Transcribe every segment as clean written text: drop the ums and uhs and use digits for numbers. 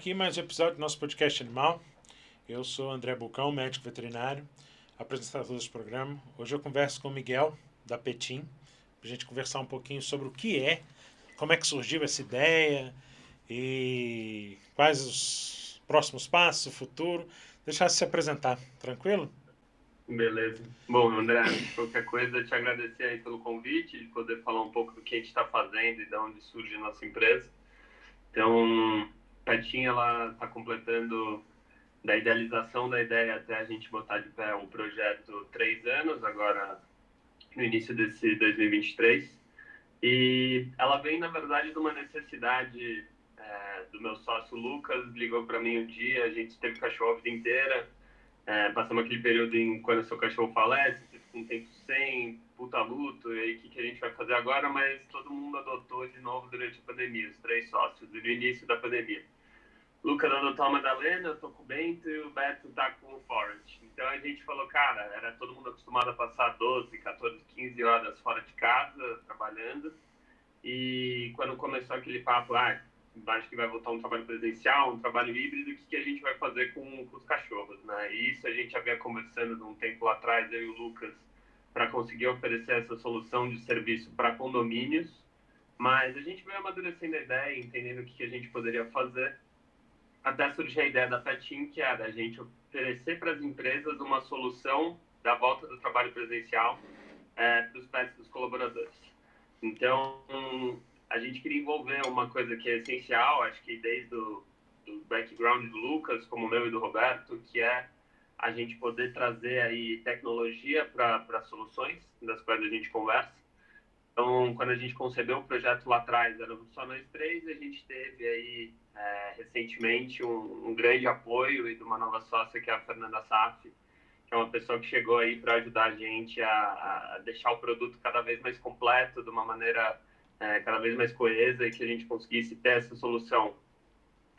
aqui mais um episódio do nosso podcast Animal. Eu sou André Bulcão, médico veterinário, apresentador desse programa. Hoje eu converso com o Miguel, da Petim, para a gente conversar um pouquinho sobre o que é, como é que surgiu essa ideia e quais os próximos passos, o futuro. Deixar se apresentar, tranquilo? Beleza. Bom, André, antes de qualquer coisa, te agradecer aí pelo convite, de poder falar um pouco do que a gente está fazendo e de onde surge a nossa empresa. Então, Petinha, ela está completando da idealização da ideia até a gente botar de pé um projeto 3 anos, agora no início desse 2023. E ela vem, na verdade, de uma necessidade do meu sócio Lucas, ligou para mim um dia, a gente teve cachorro a vida inteira, passamos aquele período em quando o seu cachorro falece, você fica um tempo sem, puta luto, e aí o que a gente vai fazer agora? Mas todo mundo adotou de novo durante a pandemia, os 3 sócios, no início da pandemia. O Lucas adotou a Madalena, eu tô com o Bento e o Beto tá com o Forrest. Então a gente falou, cara, era todo mundo acostumado a passar 12, 14, 15 horas fora de casa, trabalhando. E quando começou aquele papo, acho que vai voltar um trabalho presencial, um trabalho híbrido, o que a gente vai fazer com os cachorros, né? E isso a gente já vinha conversando um tempo lá atrás, eu e o Lucas, para conseguir oferecer essa solução de serviço para condomínios. Mas a gente veio amadurecendo a ideia, entendendo o que a gente poderia fazer, até surgiu a ideia da Petim, que era a gente oferecer para as empresas uma solução da volta do trabalho presencial para os pets dos colaboradores. Então, a gente queria envolver uma coisa que é essencial, acho que desde do background do Lucas, como o meu e do Roberto, que é a gente poder trazer aí tecnologia para soluções, das quais a gente conversa. Então, quando a gente concebeu o projeto lá atrás, éramos só nós 3, a gente teve aí recentemente um grande apoio e de uma nova sócia, que é a Fernanda Saf, que é uma pessoa que chegou aí para ajudar a gente a deixar o produto cada vez mais completo, de uma maneira cada vez mais coesa, e que a gente conseguisse ter essa solução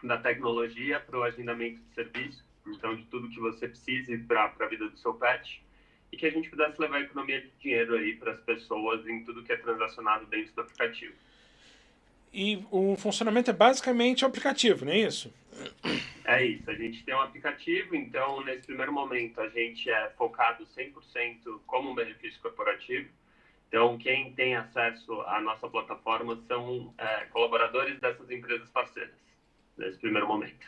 da tecnologia para o agendamento de serviço, então de tudo que você precise para a vida do seu pet, e que a gente pudesse levar a economia de dinheiro aí para as pessoas em tudo que é transacionado dentro do aplicativo. E o funcionamento é basicamente o aplicativo, não é isso? É isso, a gente tem um aplicativo, então nesse primeiro momento a gente é focado 100% como um benefício corporativo. Então quem tem acesso à nossa plataforma são colaboradores dessas empresas parceiras, nesse primeiro momento.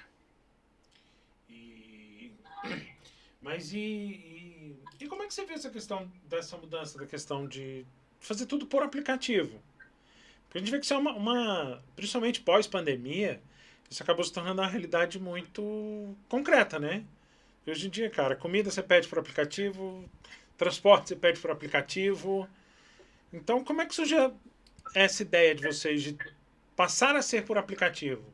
Mas e como é que você vê essa questão dessa mudança, da questão de fazer tudo por aplicativo? Porque a gente vê que isso é principalmente pós-pandemia, isso acabou se tornando uma realidade muito concreta, né? Porque hoje em dia, cara, comida você pede por aplicativo, transporte você pede por aplicativo. Então, como é que surgiu essa ideia de vocês de passar a ser por aplicativo?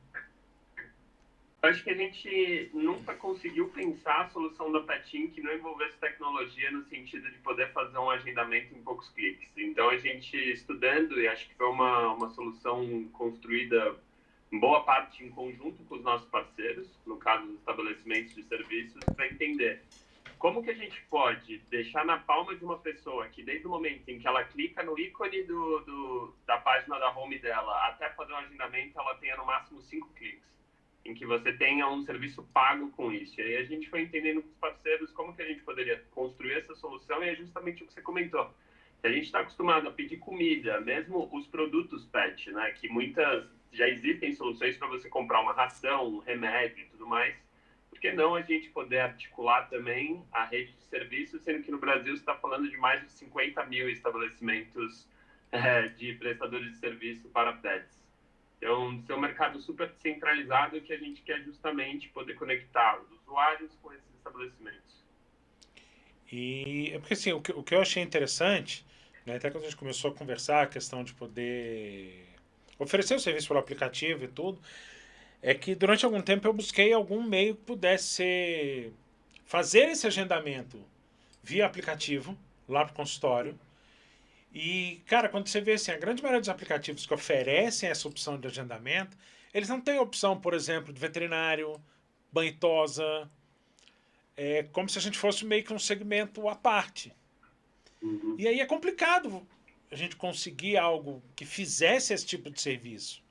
Acho que a gente nunca conseguiu pensar a solução da Petim que não envolvesse tecnologia no sentido de poder fazer um agendamento em poucos cliques. Então, a gente estudando, e acho que foi uma solução construída em boa parte em conjunto com os nossos parceiros, no caso dos estabelecimentos de serviços, para entender como que a gente pode deixar na palma de uma pessoa que desde o momento em que ela clica no ícone da página da home dela até fazer um agendamento, ela tenha no máximo 5 cliques, em que você tenha um serviço pago com isso. E aí a gente foi entendendo com os parceiros como que a gente poderia construir essa solução, e é justamente o que você comentou. A gente está acostumado a pedir comida, mesmo os produtos pet, né, que muitas já existem soluções para você comprar uma ração, um remédio e tudo mais. Por que não a gente poder articular também a rede de serviços, sendo que no Brasil você está falando de mais de 50 mil estabelecimentos de prestadores de serviço para pets. Então, ser um mercado super centralizado, que a gente quer justamente poder conectar os usuários com esses estabelecimentos. E é porque assim, o que eu achei interessante, né, até quando a gente começou a conversar, a questão de poder oferecer o serviço pelo aplicativo e tudo, é que durante algum tempo eu busquei algum meio que pudesse fazer esse agendamento via aplicativo, lá pro consultório. E, cara, quando você vê assim, a grande maioria dos aplicativos que oferecem essa opção de agendamento, eles não têm opção, por exemplo, de veterinário, banho e tosa. É como se a gente fosse meio que um segmento à parte. Uhum. E aí é complicado a gente conseguir algo que fizesse esse tipo de serviço.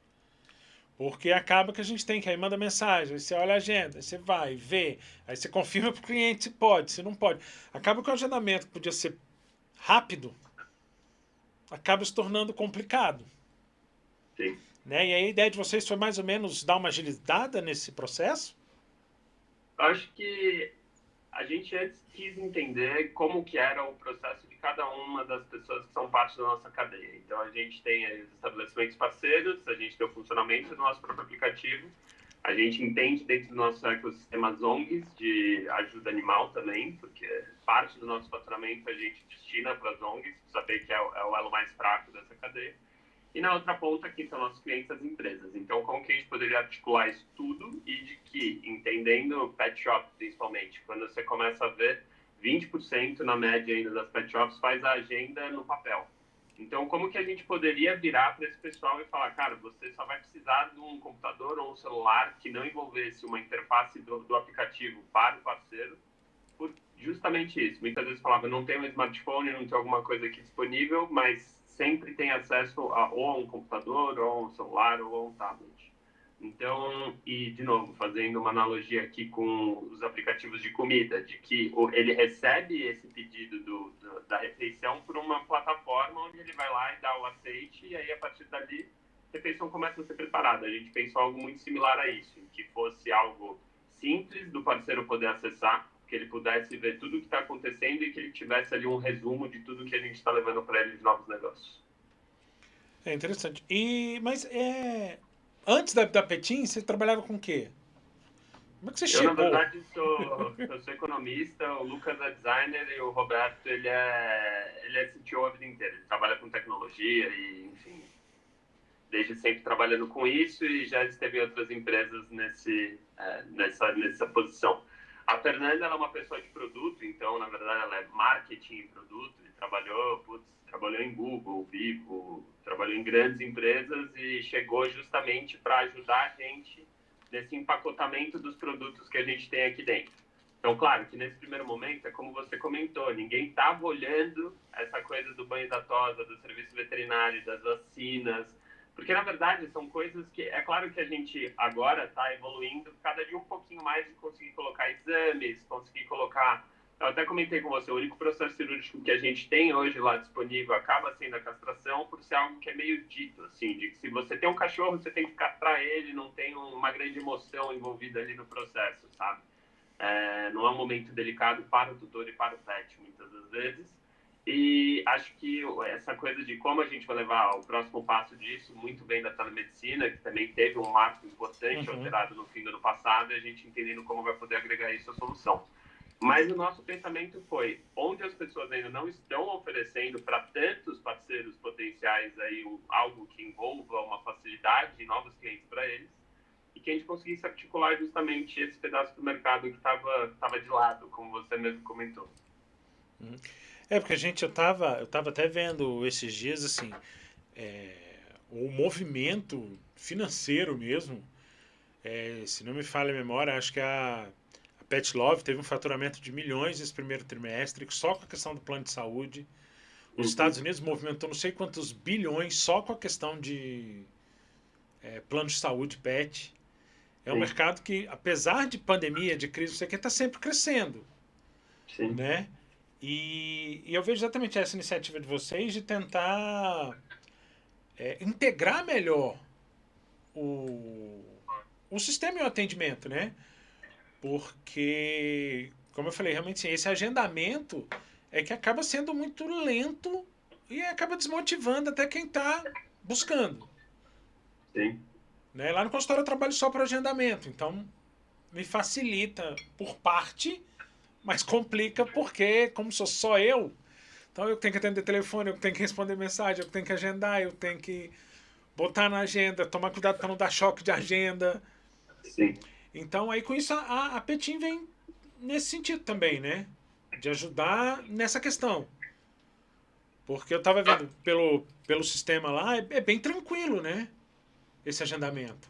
Porque acaba que a gente tem que aí manda mensagem, aí você olha a agenda, aí você vai, vê, aí você confirma para o cliente se pode, se não pode. Acaba que o agendamento que podia ser rápido, acaba se tornando complicado. Sim. Né? E aí a ideia de vocês foi mais ou menos dar uma agilizada nesse processo? Eu acho que a gente antes quis entender como que era o processo de cada uma das pessoas que são parte da nossa cadeia. Então, a gente tem os estabelecimentos parceiros, a gente tem o funcionamento do nosso próprio aplicativo, a gente entende dentro do nosso ecossistema as ONGs de ajuda animal também, porque parte do nosso faturamento a gente destina para as ONGs, saber que é o elo mais fraco dessa cadeia. E na outra ponta, aqui são nossos clientes, as empresas. Então, como que a gente poderia articular isso tudo e de que, entendendo pet shop principalmente, quando você começa a ver 20% na média ainda das pet shops faz a agenda no papel. Então, como que a gente poderia virar para esse pessoal e falar, cara, você só vai precisar de um computador ou um celular que não envolvesse uma interface do aplicativo para o parceiro, por justamente isso. Muitas vezes falava, não tem um smartphone, não tem alguma coisa aqui disponível, mas sempre tem acesso ou a um computador, ou a um celular, ou a um tablet. Então, e de novo, fazendo uma analogia aqui com os aplicativos de comida, de que ele recebe esse pedido da refeição por uma plataforma onde ele vai lá e dá o aceite, e aí a partir dali a refeição começa a ser preparada. A gente pensou algo muito similar a isso, que fosse algo simples do parceiro poder acessar, que ele pudesse ver tudo o que está acontecendo e que ele tivesse ali um resumo de tudo que a gente está levando para ele de novos negócios. É interessante. Mas antes da Petin, você trabalhava com o quê? Como é que você Eu, na chegou? verdade, eu sou economista, o Lucas é designer e o Roberto, ele é CTO a vida inteira. Ele trabalha com tecnologia e, enfim, desde sempre trabalhando com isso e já esteve em outras empresas nessa posição. A Fernanda ela é uma pessoa de produto, então, na verdade, ela é marketing e produto. E trabalhou em Google, Vivo, trabalhou em grandes empresas e chegou justamente para ajudar a gente nesse empacotamento dos produtos que a gente tem aqui dentro. Então, claro que nesse primeiro momento, é como você comentou, ninguém estava olhando essa coisa do banho da tosa, do serviço veterinário, das vacinas, porque, na verdade, são coisas que... É claro que a gente agora está evoluindo cada dia um pouquinho mais de conseguir colocar exames, conseguir colocar... Eu até comentei com você, o único processo cirúrgico que a gente tem hoje lá disponível acaba sendo a castração, por ser algo que é meio dito, assim, de que se você tem um cachorro, você tem que castrar ele, não tem uma grande emoção envolvida ali no processo, sabe? Não é um momento delicado para o tutor e para o pet, muitas das vezes. E acho que essa coisa de como a gente vai levar o próximo passo disso, muito bem da telemedicina, que também teve um marco importante Uhum. alterado no fim do ano passado, e a gente entendendo como vai poder agregar isso à solução. Mas o nosso pensamento foi, onde as pessoas ainda não estão oferecendo para tantos parceiros potenciais aí algo que envolva uma facilidade e novos clientes para eles, e que a gente conseguisse articular justamente esse pedaço do mercado que estava de lado, como você mesmo comentou. Porque eu tava até vendo esses dias, assim, é, o movimento financeiro mesmo, se não me falha a memória, acho que a Pet Love teve um faturamento de milhões nesse primeiro trimestre, só com a questão do plano de saúde. Os Estados Uhum. Unidos movimentou não sei quantos bilhões só com a questão de plano de saúde pet. É um Sim, mercado que, apesar de pandemia, de crise, isso aqui está sempre crescendo, sim, né? E eu vejo exatamente essa iniciativa de vocês de tentar integrar melhor o, o sistema e o atendimento, né? Porque, como eu falei, realmente sim, esse agendamento é que acaba sendo muito lento e acaba desmotivando até quem está buscando. sim. Né? Lá no consultório eu trabalho só para agendamento, então me facilita por parte, mas complica porque, como sou só eu, então eu tenho que atender telefone, eu tenho que responder mensagem, eu tenho que agendar, eu tenho que botar na agenda, tomar cuidado para não dar choque de agenda. Sim. Então aí com isso a Petim vem nesse sentido também, né? De ajudar nessa questão. Porque eu tava vendo pelo sistema lá, é bem tranquilo, né? Esse agendamento.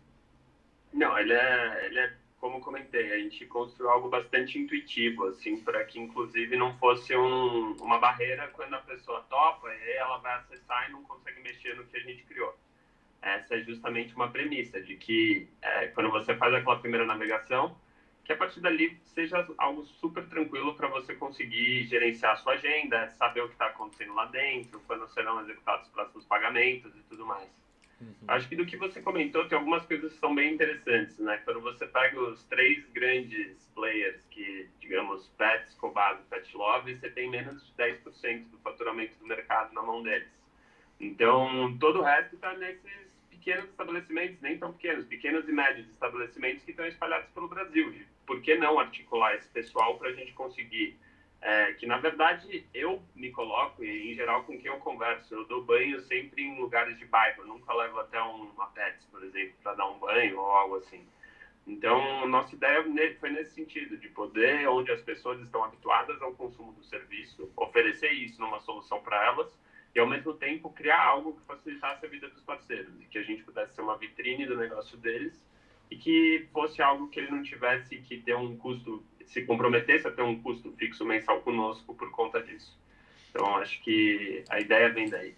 Não, ele é, como eu comentei, a gente construiu algo bastante intuitivo, assim, para que inclusive não fosse uma barreira quando a pessoa topa e aí ela vai acessar e não consegue mexer no que a gente criou. essa é justamente uma premissa de que quando você faz aquela primeira navegação, que a partir dali seja algo super tranquilo para você conseguir gerenciar a sua agenda, saber o que está acontecendo lá dentro, quando serão executados os próximos pagamentos e tudo mais. Acho que do que você comentou, tem algumas coisas que são bem interessantes, né? Quando você pega os três grandes players que, digamos, Pets, Cobase e Petlove, você tem menos de 10% do faturamento do mercado na mão deles. Então, todo o resto está nesses pequenos estabelecimentos, nem tão pequenos, pequenos e médios estabelecimentos que estão espalhados pelo Brasil. Por que não articular esse pessoal para a gente conseguir que na verdade eu me coloco, e em geral com quem eu converso, eu dou banho sempre em lugares de bairro, eu nunca levo até uma Pets, por exemplo, para dar um banho ou algo assim. Então, nossa ideia foi nesse sentido, de poder, onde as pessoas estão habituadas ao consumo do serviço, oferecer isso numa solução para elas, e ao mesmo tempo criar algo que facilitasse a vida dos parceiros, e que a gente pudesse ser uma vitrine do negócio deles, e que fosse algo que ele não tivesse que ter um custo, se comprometesse a ter um custo fixo mensal conosco por conta disso. Então, acho que a ideia vem daí.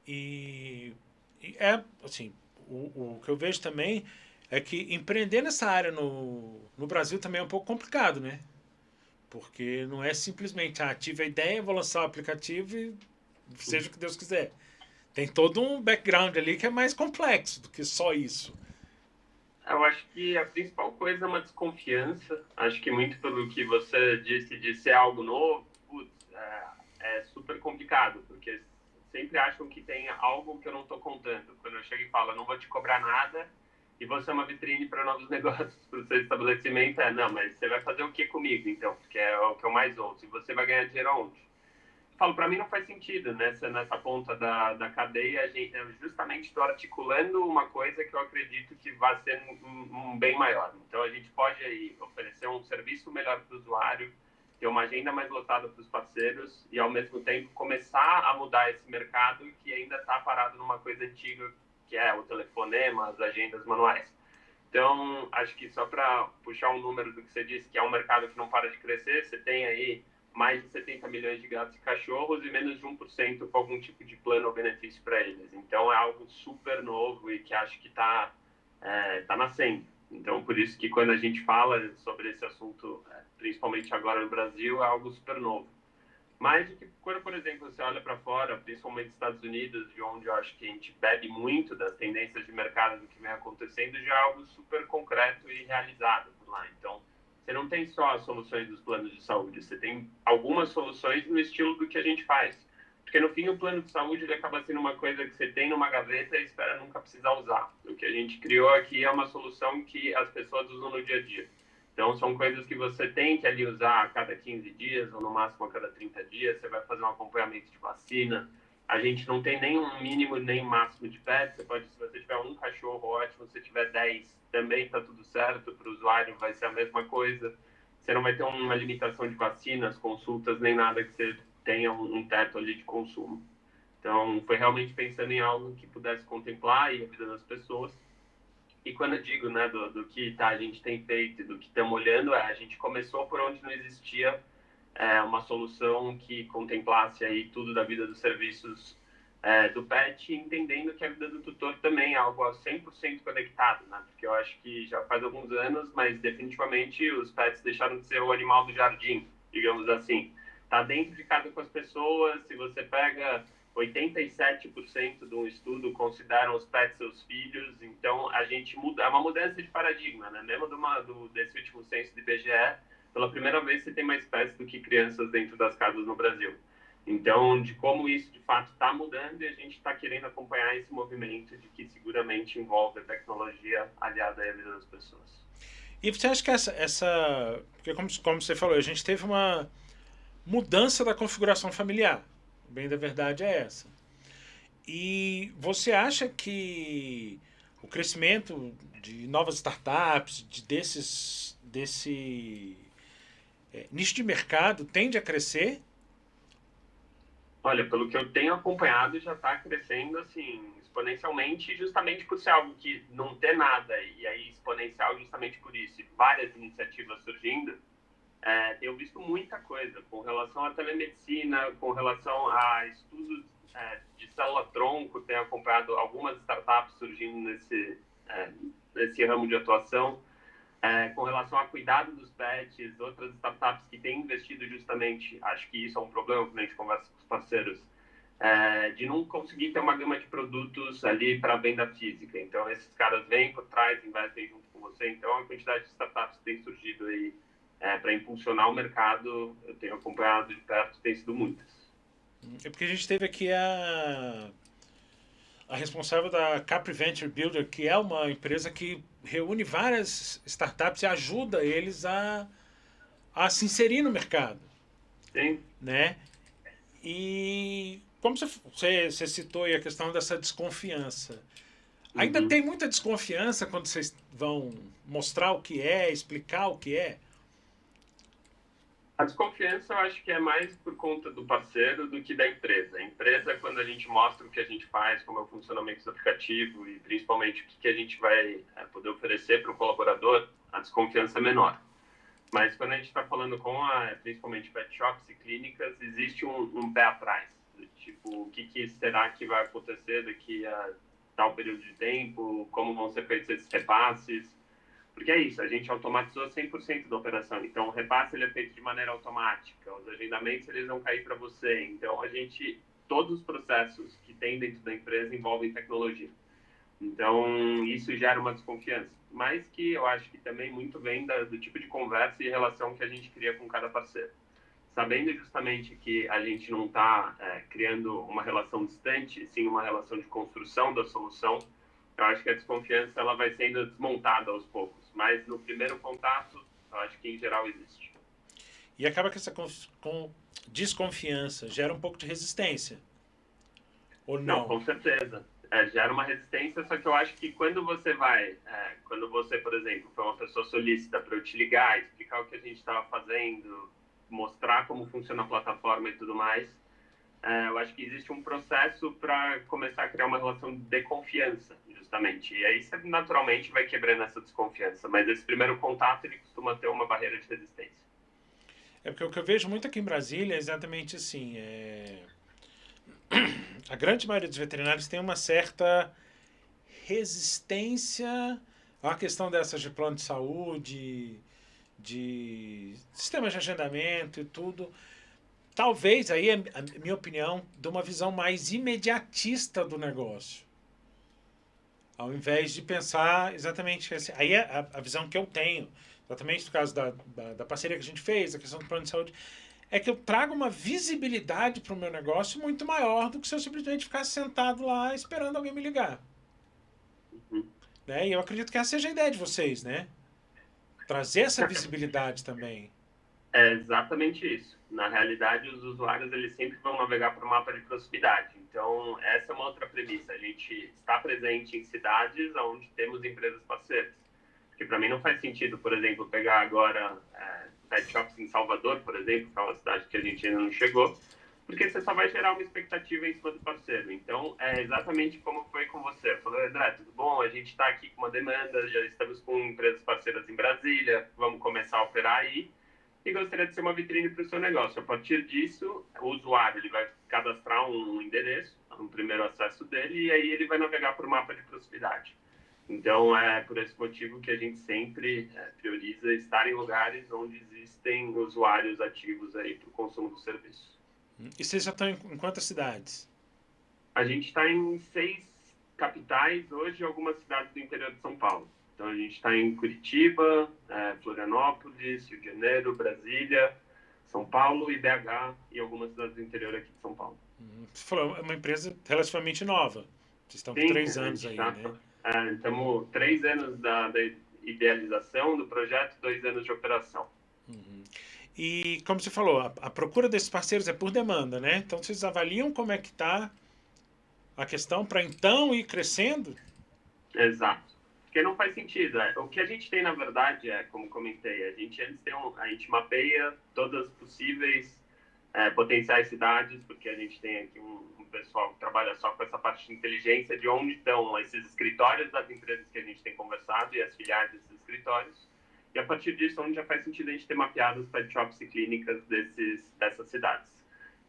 E, assim, o que eu vejo também é que empreender nessa área no Brasil também é um pouco complicado, né? Porque não é simplesmente, tive a ideia, vou lançar o aplicativo e seja o que Deus quiser. Tem todo um background ali que é mais complexo do que só isso. Eu acho que a principal coisa é uma desconfiança. Acho que muito pelo que você disse de ser algo novo, putz, é super complicado, porque sempre acham que tem algo que eu não estou contando. Quando eu chego e falo, eu não vou te cobrar nada, e você é uma vitrine para novos negócios, para o seu estabelecimento, não, mas você vai fazer o que comigo, então? Porque é o que eu mais ouço. E você vai ganhar dinheiro aonde? Falo, para mim não faz sentido nessa ponta da cadeia, eu justamente estou articulando uma coisa que eu acredito que vai ser um bem maior. Então, a gente pode aí oferecer um serviço melhor para o usuário, ter uma agenda mais lotada para os parceiros e, ao mesmo tempo, começar a mudar esse mercado que ainda está parado numa coisa antiga, que é o telefonema, as agendas manuais. Então, acho que só para puxar um número do que você disse, que é um mercado que não para de crescer, você tem aí mais de 70 milhões de gatos e cachorros e menos de 1% com algum tipo de plano ou benefício para eles. Então, é algo super novo e que acho que está tá nascendo. Então, por isso que quando a gente fala sobre esse assunto, principalmente agora no Brasil, é algo super novo. Mas quando, por exemplo, você olha para fora, principalmente nos Estados Unidos, de onde eu acho que a gente bebe muito das tendências de mercado do que vem acontecendo, já é algo super concreto e realizado por lá. Então, você não tem só as soluções dos planos de saúde, você tem algumas soluções no estilo do que a gente faz. Porque, no fim, o plano de saúde ele acaba sendo uma coisa que você tem numa gaveta e espera nunca precisar usar. O que a gente criou aqui é uma solução que as pessoas usam no dia a dia. Então, são coisas que você tem que ali usar a cada 15 dias, ou no máximo a cada 30 dias. Você vai fazer um acompanhamento de vacina. A gente não tem nem um mínimo nem máximo de pets. Você pode, se você tiver um cachorro, ótimo. Se você tiver 10, também está tudo certo. Para o usuário vai ser a mesma coisa. Você não vai ter uma limitação de vacinas, consultas, nem nada que você tenha um teto ali de consumo. Então, foi realmente pensando em algo que pudesse contemplar a vida das pessoas. E quando eu digo, né, do que a gente tem feito e do que estamos olhando, a gente começou por onde não existia uma solução que contemplasse aí tudo da vida dos serviços do pet, entendendo que a vida do tutor também é algo 100% conectado, né? Porque eu acho que já faz alguns anos, mas definitivamente os pets deixaram de ser o animal do jardim, digamos assim. Tá dentro de casa com as pessoas, se você pega 87% do estudo consideram os pets seus filhos, então a gente muda, é uma mudança de paradigma, né? Mesmo desse último censo de IBGE, pela primeira vez você tem mais pets do que crianças dentro das casas no Brasil. Então, de como isso de fato está mudando e a gente está querendo acompanhar esse movimento de que seguramente envolve a tecnologia aliada à vida das pessoas. E você acha que porque como você falou, a gente teve uma mudança da configuração familiar. Bem da verdade é essa. E você acha que o crescimento de novas startups, desse nicho de mercado tende a crescer? Olha, pelo que eu tenho acompanhado, já está crescendo assim exponencialmente, justamente por ser algo que não tem nada e aí exponencial justamente por isso. E várias iniciativas surgindo. Tenho visto muita coisa com relação à telemedicina, com relação a estudos de célula-tronco, tenho acompanhado algumas startups surgindo nesse ramo de atuação, com relação ao cuidado dos pets, outras startups que têm investido justamente, acho que isso é um problema quando a gente conversa com os parceiros, de não conseguir ter uma gama de produtos ali para venda física. Então, esses caras vêm por trás, investem junto com você. Então, a quantidade de startups que tem surgido aí para impulsionar o mercado, eu tenho acompanhado de perto, tem sido muitas. É porque a gente teve aqui a responsável da Capri Venture Builder, que é uma empresa que reúne várias startups e ajuda eles a se inserir no mercado, Sim. né? E como você citou aí a questão dessa desconfiança, ainda Uhum. tem muita desconfiança quando vocês vão mostrar o que é, explicar o que é? A desconfiança eu acho que é mais por conta do parceiro do que da empresa. A empresa, quando a gente mostra o que a gente faz, como é o funcionamento do aplicativo e principalmente o que a gente vai poder oferecer para o colaborador, a desconfiança é menor. Mas quando a gente está falando com principalmente pet shops e clínicas, existe um pé atrás. Tipo, o que será que vai acontecer daqui a tal período de tempo, como vão ser feitos esses repasses. Porque é isso, a gente automatizou 100% da operação. Então, o repasse ele é feito de maneira automática. Os agendamentos eles vão cair para você. Então, todos os processos que tem dentro da empresa envolvem tecnologia. Então, isso gera uma desconfiança. Mas que eu acho que também muito vem do tipo de conversa e relação que a gente cria com cada parceiro. Sabendo justamente que a gente não está criando uma relação distante, sim uma relação de construção da solução, eu acho que a desconfiança ela vai sendo desmontada aos poucos. Mas no primeiro contato, eu acho que em geral existe. E acaba que essa desconfiança gera um pouco de resistência, ou Não, não? com certeza. Gera uma resistência, só que eu acho que quando você, por exemplo, foi uma pessoa solícita para eu te ligar, explicar o que a gente estava fazendo, mostrar como funciona a plataforma e tudo mais, eu acho que existe um processo para começar a criar uma relação de confiança, justamente. E aí você naturalmente vai quebrando essa desconfiança, mas esse primeiro contato ele costuma ter uma barreira de resistência. É porque o que eu vejo muito aqui em Brasília é exatamente assim. A grande maioria dos veterinários tem uma certa resistência à questão dessas de plano de saúde, de sistemas de agendamento e tudo. Talvez aí, a minha opinião, de uma visão mais imediatista do negócio. Ao invés de pensar exatamente assim. Aí é a visão que eu tenho, exatamente no caso da parceria que a gente fez, a questão do plano de saúde, é que eu trago uma visibilidade para o meu negócio muito maior do que se eu simplesmente ficar sentado lá esperando alguém me ligar. Uhum. Né? E eu acredito que essa seja a ideia de vocês, né? Trazer essa visibilidade também. É exatamente isso. Na realidade, os usuários eles sempre vão navegar por um mapa de proximidade. Então, essa é uma outra premissa. A gente está presente em cidades onde temos empresas parceiras. Porque para mim não faz sentido, por exemplo, pegar agora pet shops em Salvador, por exemplo, que é uma cidade que a gente ainda não chegou, porque você só vai gerar uma expectativa em cima do parceiro. Então, é exatamente como foi com você. Falou, André, tudo bom? A gente está aqui com uma demanda, já estamos com empresas parceiras em Brasília, vamos começar a operar aí e gostaria de ser uma vitrine para o seu negócio. A partir disso, o usuário ele vai cadastrar um endereço, um primeiro acesso dele, e aí ele vai navegar por mapa de proximidade. Então, é por esse motivo que a gente sempre prioriza estar em lugares onde existem usuários ativos aí para o consumo do serviço. E vocês já estão em quantas cidades? A gente está em 6 capitais hoje e algumas cidades do interior de São Paulo. Então, a gente está em Curitiba, Florianópolis, Rio de Janeiro, Brasília, São Paulo e BH e algumas cidades do interior aqui de São Paulo. Você falou, é uma empresa relativamente nova. Vocês estão com Sim, 3 a anos gente aí, está. né? Estamos 3 anos da idealização do projeto, 2 anos de operação. E como você falou, a procura desses parceiros é por demanda, né? Então vocês avaliam como é que está a questão para então ir crescendo? Exato. Porque não faz sentido. O que a gente tem, na verdade, como comentei, a gente antes a gente mapeia todas as possíveis potenciais cidades, porque a gente tem aqui um pessoal que trabalha só com essa parte de inteligência de onde estão esses escritórios das empresas que a gente tem conversado e as filiais desses escritórios. E a partir disso, onde já faz sentido a gente ter mapeado os pet shops e clínicas dessas cidades.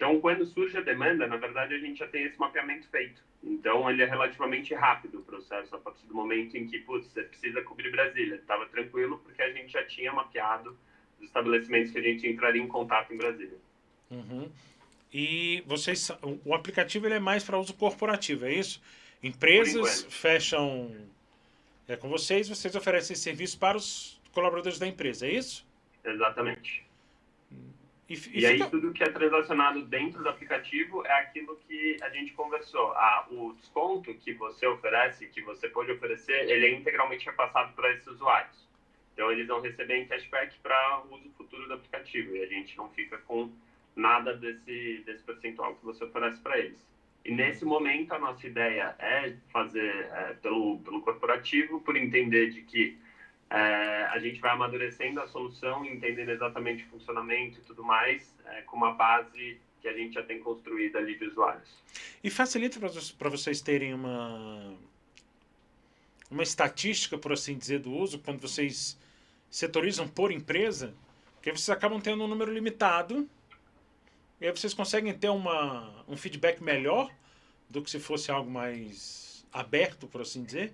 Então, quando surge a demanda, na verdade, a gente já tem esse mapeamento feito. Então, ele é relativamente rápido o processo, a partir do momento em que, putz, você precisa cobrir Brasília. Estava tranquilo, porque a gente já tinha mapeado os estabelecimentos que a gente entraria em contato em Brasília. Uhum. E vocês, o aplicativo ele é mais para uso corporativo, é isso? Por Empresas enquanto, fecham com vocês, vocês oferecem serviço para os colaboradores da empresa, é isso? exatamente. E E aí, fica. tudo que é transacionado dentro do aplicativo é aquilo que a gente conversou. O desconto que você oferece, que você pode oferecer, ele é integralmente repassado para esses usuários. Então, eles vão receber em cashback para uso futuro do aplicativo. E a gente não fica com nada desse percentual que você oferece para eles. E nesse momento, a nossa ideia é fazer pelo corporativo, por entender de que a gente vai amadurecendo a solução, entendendo exatamente o funcionamento e tudo mais, com uma base que a gente já tem construída ali de usuários. E facilita para vocês terem uma estatística, por assim dizer, do uso, quando vocês setorizam por empresa, porque vocês acabam tendo um número limitado, e aí vocês conseguem ter um feedback melhor do que se fosse algo mais aberto, por assim dizer.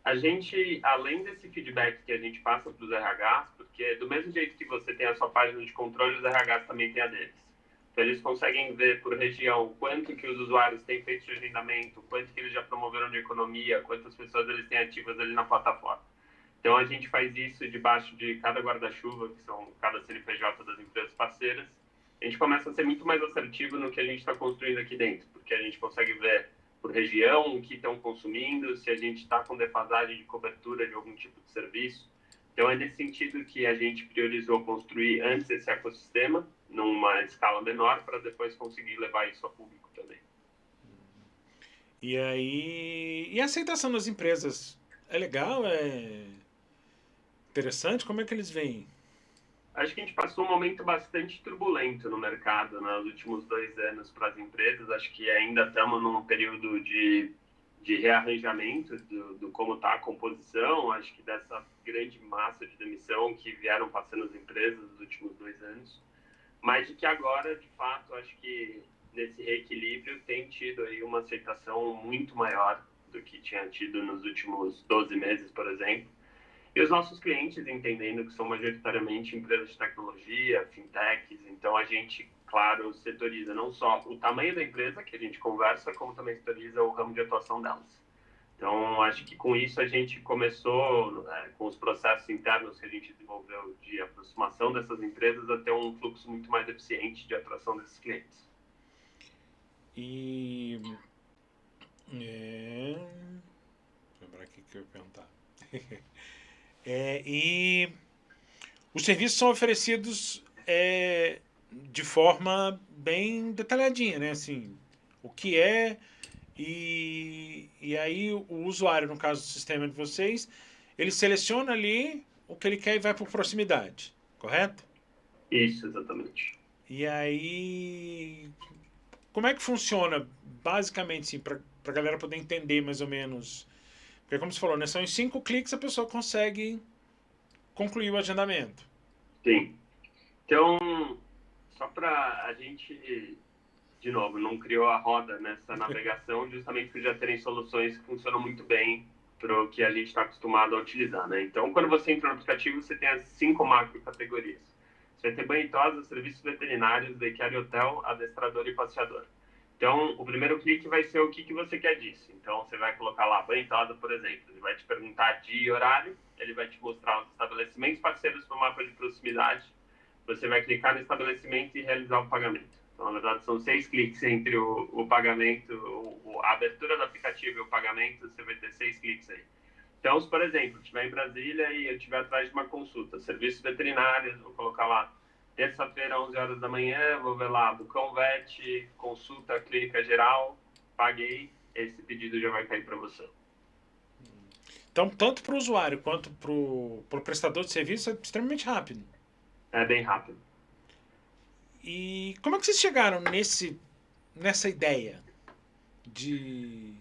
A gente, além desse feedback que a gente passa para os RHs, porque do mesmo jeito que você tem a sua página de controle, os RHs também têm a deles. Então, eles conseguem ver por região quanto que os usuários têm feito de agendamento, quanto que eles já promoveram de economia, quantas pessoas eles têm ativas ali na plataforma. Então, a gente faz isso debaixo de cada guarda-chuva, que são cada CNPJ das empresas parceiras. A gente começa a ser muito mais assertivo no que a gente está construindo aqui dentro, porque a gente consegue ver por região o que estão consumindo, se a gente está com defasagem de cobertura de algum tipo de serviço. Então, é nesse sentido que a gente priorizou construir antes esse ecossistema, numa escala menor, para depois conseguir levar isso a público também. E aí. E a aceitação das empresas é legal? É interessante? Como é que eles veem? Acho que a gente passou um momento bastante turbulento no mercado nos últimos 2 anos para as empresas. Acho que ainda estamos num período de rearranjamento do como está a composição. Acho que dessa grande massa de demissão que vieram passando as empresas nos últimos 2 anos. Mas de que agora, de fato, acho que nesse reequilíbrio tem tido aí uma aceitação muito maior do que tinha tido nos últimos 12 meses, por exemplo. E os nossos clientes entendendo que são majoritariamente empresas de tecnologia, fintechs, então a gente, claro, setoriza não só o tamanho da empresa que a gente conversa, como também setoriza o ramo de atuação delas. Então, acho que com isso a gente começou, com os processos internos que a gente desenvolveu de aproximação dessas empresas, a ter um fluxo muito mais eficiente de atração desses clientes. E. Vou lembrar aqui que eu ia perguntar. E os serviços são oferecidos de forma bem detalhadinha, né? Assim, o que é e aí o usuário, no caso do sistema de vocês, ele seleciona ali o que ele quer e vai por proximidade, correto? Isso, exatamente. E aí, como é que funciona, basicamente, assim, para a galera poder entender mais ou menos? Porque, como você falou, né, são em 5 cliques a pessoa consegue concluir o agendamento. Sim. Então, só para a gente, de novo, não criou a roda nessa navegação, justamente por já terem soluções que funcionam muito bem para o que a gente está acostumado a utilizar, né? Então, quando você entra no aplicativo, você tem as 5 macro categorias. Você vai ter banho e tosa, serviços veterinários, daycare e hotel, adestrador e passeador. Então, o primeiro clique vai ser o que você quer disso. Então, você vai colocar lá banho e tosa, por exemplo. Ele vai te perguntar dia e horário, ele vai te mostrar os estabelecimentos parceiros no mapa de proximidade. Você vai clicar no estabelecimento e realizar o pagamento. Então, na verdade, são 6 cliques entre o pagamento, a abertura do aplicativo e o pagamento, você vai ter 6 cliques aí. Então, se, por exemplo, estiver em Brasília e eu estiver atrás de uma consulta, serviços veterinários, vou colocar lá, terça-feira, 11 horas da manhã, vou ver lá, Bucão Vet, consulta clínica geral, paguei, esse pedido já vai cair para você. Então, tanto para o usuário quanto para o prestador de serviço é extremamente rápido. É bem rápido. E como é que vocês chegaram nessa ideia de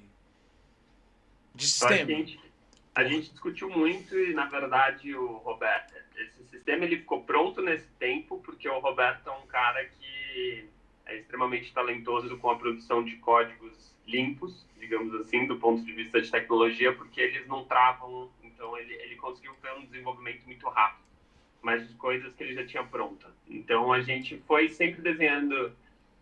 Eu acho que sistema? a gente discutiu muito e, na verdade, o Roberto, esse sistema ele ficou pronto nesse tempo porque o Roberto é um cara que é extremamente talentoso com a produção de códigos limpos, digamos assim, do ponto de vista de tecnologia, porque eles não travam, então ele conseguiu ter um desenvolvimento muito rápido, mas de coisas que ele já tinha pronta. Então a gente foi sempre desenhando,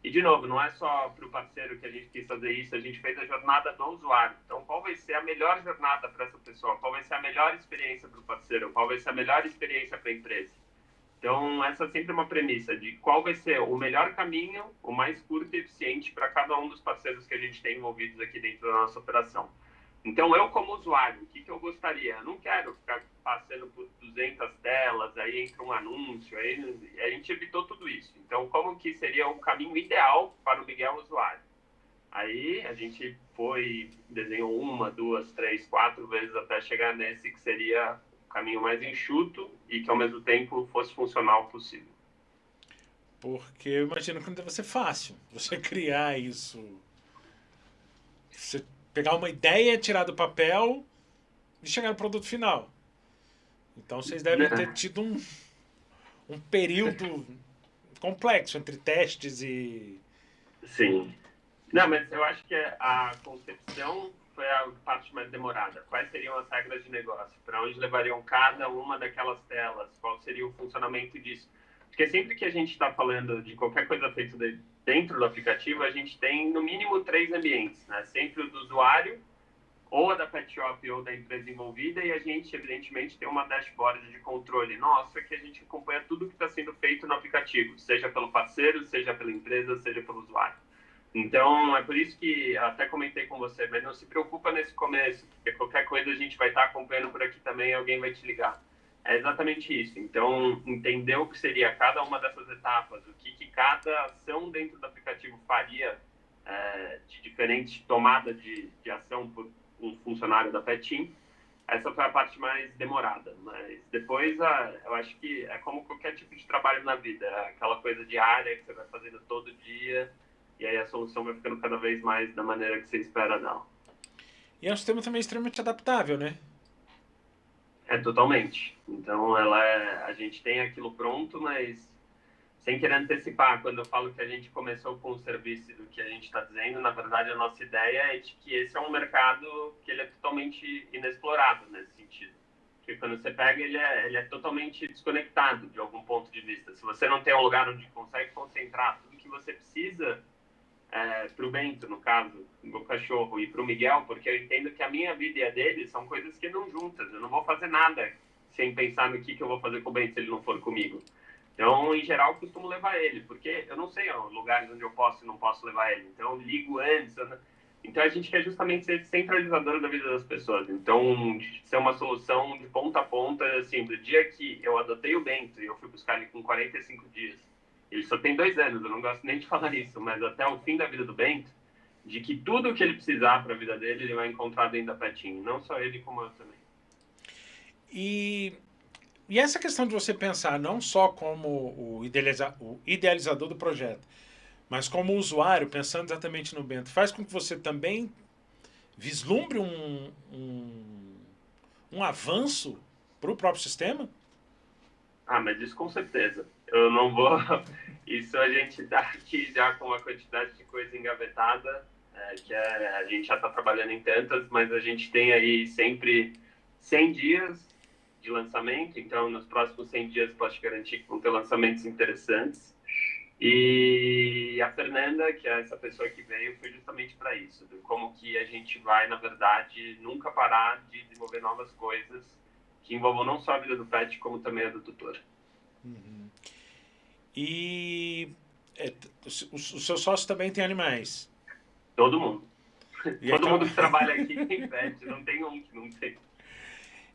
e de novo, não é só para o parceiro que a gente quis fazer isso, a gente fez a jornada do usuário. Então qual vai ser a melhor jornada para essa pessoa? Qual vai ser a melhor experiência para o parceiro? Qual vai ser a melhor experiência para a empresa? Então, essa é sempre uma premissa de qual vai ser o melhor caminho, o mais curto e eficiente para cada um dos parceiros que a gente tem envolvidos aqui dentro da nossa operação. Então, eu como usuário, o que eu gostaria? Eu não quero ficar passando por 200 telas, aí entra um anúncio, aí a gente evitou tudo isso. Então, como que seria o caminho ideal para o Miguel usuário? Aí a gente foi, desenhou 1, 2, 3, 4 vezes até chegar nesse que seria caminho mais enxuto e que ao mesmo tempo fosse funcional possível. Porque eu imagino que não deve ser fácil você criar isso. Você pegar uma ideia, tirar do papel e chegar no produto final. Então vocês devem ter tido um período complexo entre testes e. Sim. Não, mas eu acho que a concepção foi a parte mais demorada. Quais seriam as regras de negócio? Para onde levariam cada uma daquelas telas? Qual seria o funcionamento disso? Porque sempre que a gente está falando de qualquer coisa feita dentro do aplicativo, a gente tem no mínimo 3 ambientes, né? Sempre o do usuário, ou a da pet shop ou da empresa envolvida, e a gente, evidentemente, tem uma dashboard de controle nossa que a gente acompanha tudo que está sendo feito no aplicativo, seja pelo parceiro, seja pela empresa, seja pelo usuário. Então, é por isso que até comentei com você, mas não se preocupa nesse começo, porque qualquer coisa a gente vai estar acompanhando por aqui também, alguém vai te ligar. É exatamente isso. Então, entender o que seria cada uma dessas etapas, o que cada ação dentro do aplicativo faria de diferente tomada de ação por um funcionário da Petim, essa foi a parte mais demorada. Mas depois, eu acho que é como qualquer tipo de trabalho na vida, é aquela coisa diária que você vai fazendo todo dia, e aí a solução vai ficando cada vez mais da maneira que você espera dela. E é um sistema também extremamente adaptável, né? É totalmente. Então, a gente tem aquilo pronto, mas sem querer antecipar, quando eu falo que a gente começou com o serviço do que a gente está dizendo, na verdade a nossa ideia é de que esse é um mercado que ele é totalmente inexplorado nesse sentido. Porque quando você pega, ele é totalmente desconectado de algum ponto de vista. Se você não tem um lugar onde consegue concentrar tudo que você precisa para o Bento, no caso, o cachorro, e para o Miguel, porque eu entendo que a minha vida e a dele são coisas que não juntas. Eu não vou fazer nada sem pensar no que eu vou fazer com o Bento se ele não for comigo. Então, em geral, eu costumo levar ele, porque eu não sei lugares onde eu posso e não posso levar ele. Então, eu ligo antes. Então, a gente quer justamente ser centralizador da vida das pessoas. Então, ser uma solução de ponta a ponta, assim, do dia que eu adotei o Bento e eu fui buscar ele com 45 dias, ele só tem 2 anos, eu não gosto nem de falar isso, mas até o fim da vida do Bento, de que tudo o que ele precisar para a vida dele, ele vai encontrar dentro da Petinho. Não só ele, como eu também. E, e essa questão de você pensar não só como o idealizador do projeto, mas como usuário, pensando exatamente no Bento, faz com que você também vislumbre um avanço para o próprio sistema? Ah, mas isso com certeza. Eu não vou. Isso a gente está aqui já com uma quantidade de coisa engavetada, a gente já está trabalhando em tantas, mas a gente tem aí sempre 100 dias de lançamento, então nos próximos 100 dias posso te garantir que vão ter lançamentos interessantes. E a Fernanda, que é essa pessoa que veio, foi justamente para isso, de como que a gente vai, na verdade, nunca parar de desenvolver novas coisas que envolvam não só a vida do pet, como também a do tutor. Uhum. E os seus sócios também têm animais? Todo mundo. E Todo então, mundo que trabalha aqui tem pet, não tem um que não tem.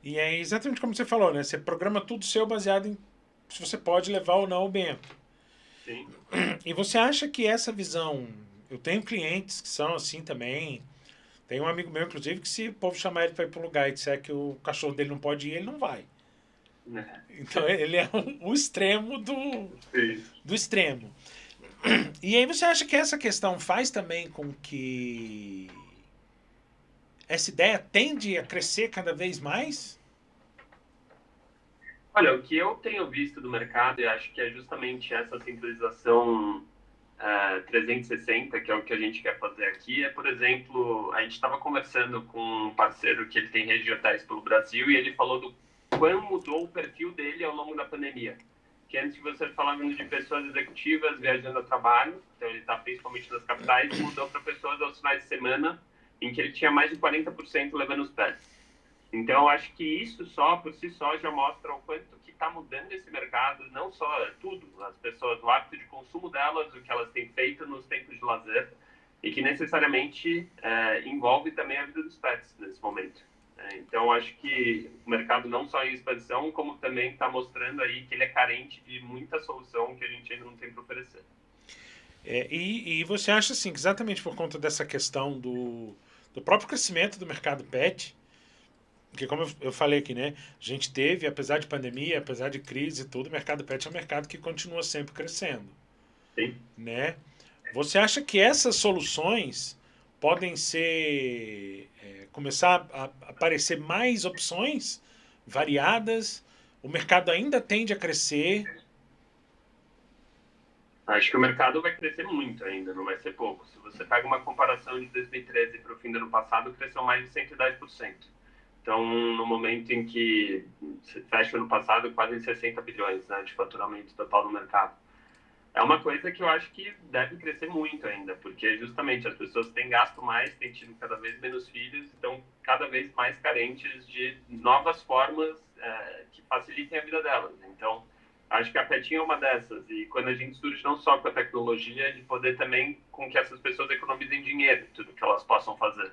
e é exatamente como você falou, né? Você programa tudo seu baseado em se você pode levar ou não o Bento. Sim. E você acha que essa visão... Eu tenho clientes que são assim também. Tem um amigo meu, inclusive, que se o povo chamar ele para ir para um lugar e disser que o cachorro dele não pode ir, ele não vai. Então ele é o extremo do extremo. E aí você acha que essa questão faz também com que essa ideia tende a crescer cada vez mais? Olha, o que eu tenho visto do mercado, e acho que é justamente essa simplificação 360, que é o que a gente quer fazer aqui, por exemplo, a gente estava conversando com um parceiro que ele tem rede de hotéis pelo Brasil e ele falou do quão mudou o perfil dele ao longo da pandemia. Que antes que você falava de pessoas executivas viajando a trabalho, então ele está principalmente nas capitais, mudou para pessoas aos finais de semana, em que ele tinha mais de 40% levando os pés. Então, eu acho que isso só, por si só, já mostra o quanto que está mudando esse mercado, não só tudo, as pessoas, o hábito de consumo delas, o que elas têm feito nos tempos de lazer, e que necessariamente envolve também a vida dos pets nesse momento. Então, acho que o mercado não só em expansão, como também está mostrando aí que ele é carente de muita solução que a gente ainda não tem para oferecer. E você acha assim, que exatamente por conta dessa questão do próprio crescimento do mercado pet, porque como eu falei aqui, né, a gente teve, apesar de pandemia, apesar de crise e tudo, o mercado pet é um mercado que continua sempre crescendo. Sim. Né? Você acha que essas soluções podem ser, começar a aparecer mais opções variadas? O mercado ainda tende a crescer? Acho que o mercado vai crescer muito ainda, não vai ser pouco. Se você pega uma comparação de 2013 para o fim do ano passado, cresceu mais de 110%. Então, no momento em que fecha o ano passado, quase 60 bilhões, né, de faturamento total no mercado. É uma coisa que eu acho que deve crescer muito ainda, porque justamente as pessoas têm gasto mais, têm tido cada vez menos filhos, estão cada vez mais carentes de novas formas que facilitem a vida delas. Então, acho que a Petinha é uma dessas. E quando a gente surge não só com a tecnologia, de poder também com que essas pessoas economizem dinheiro em tudo que elas possam fazer.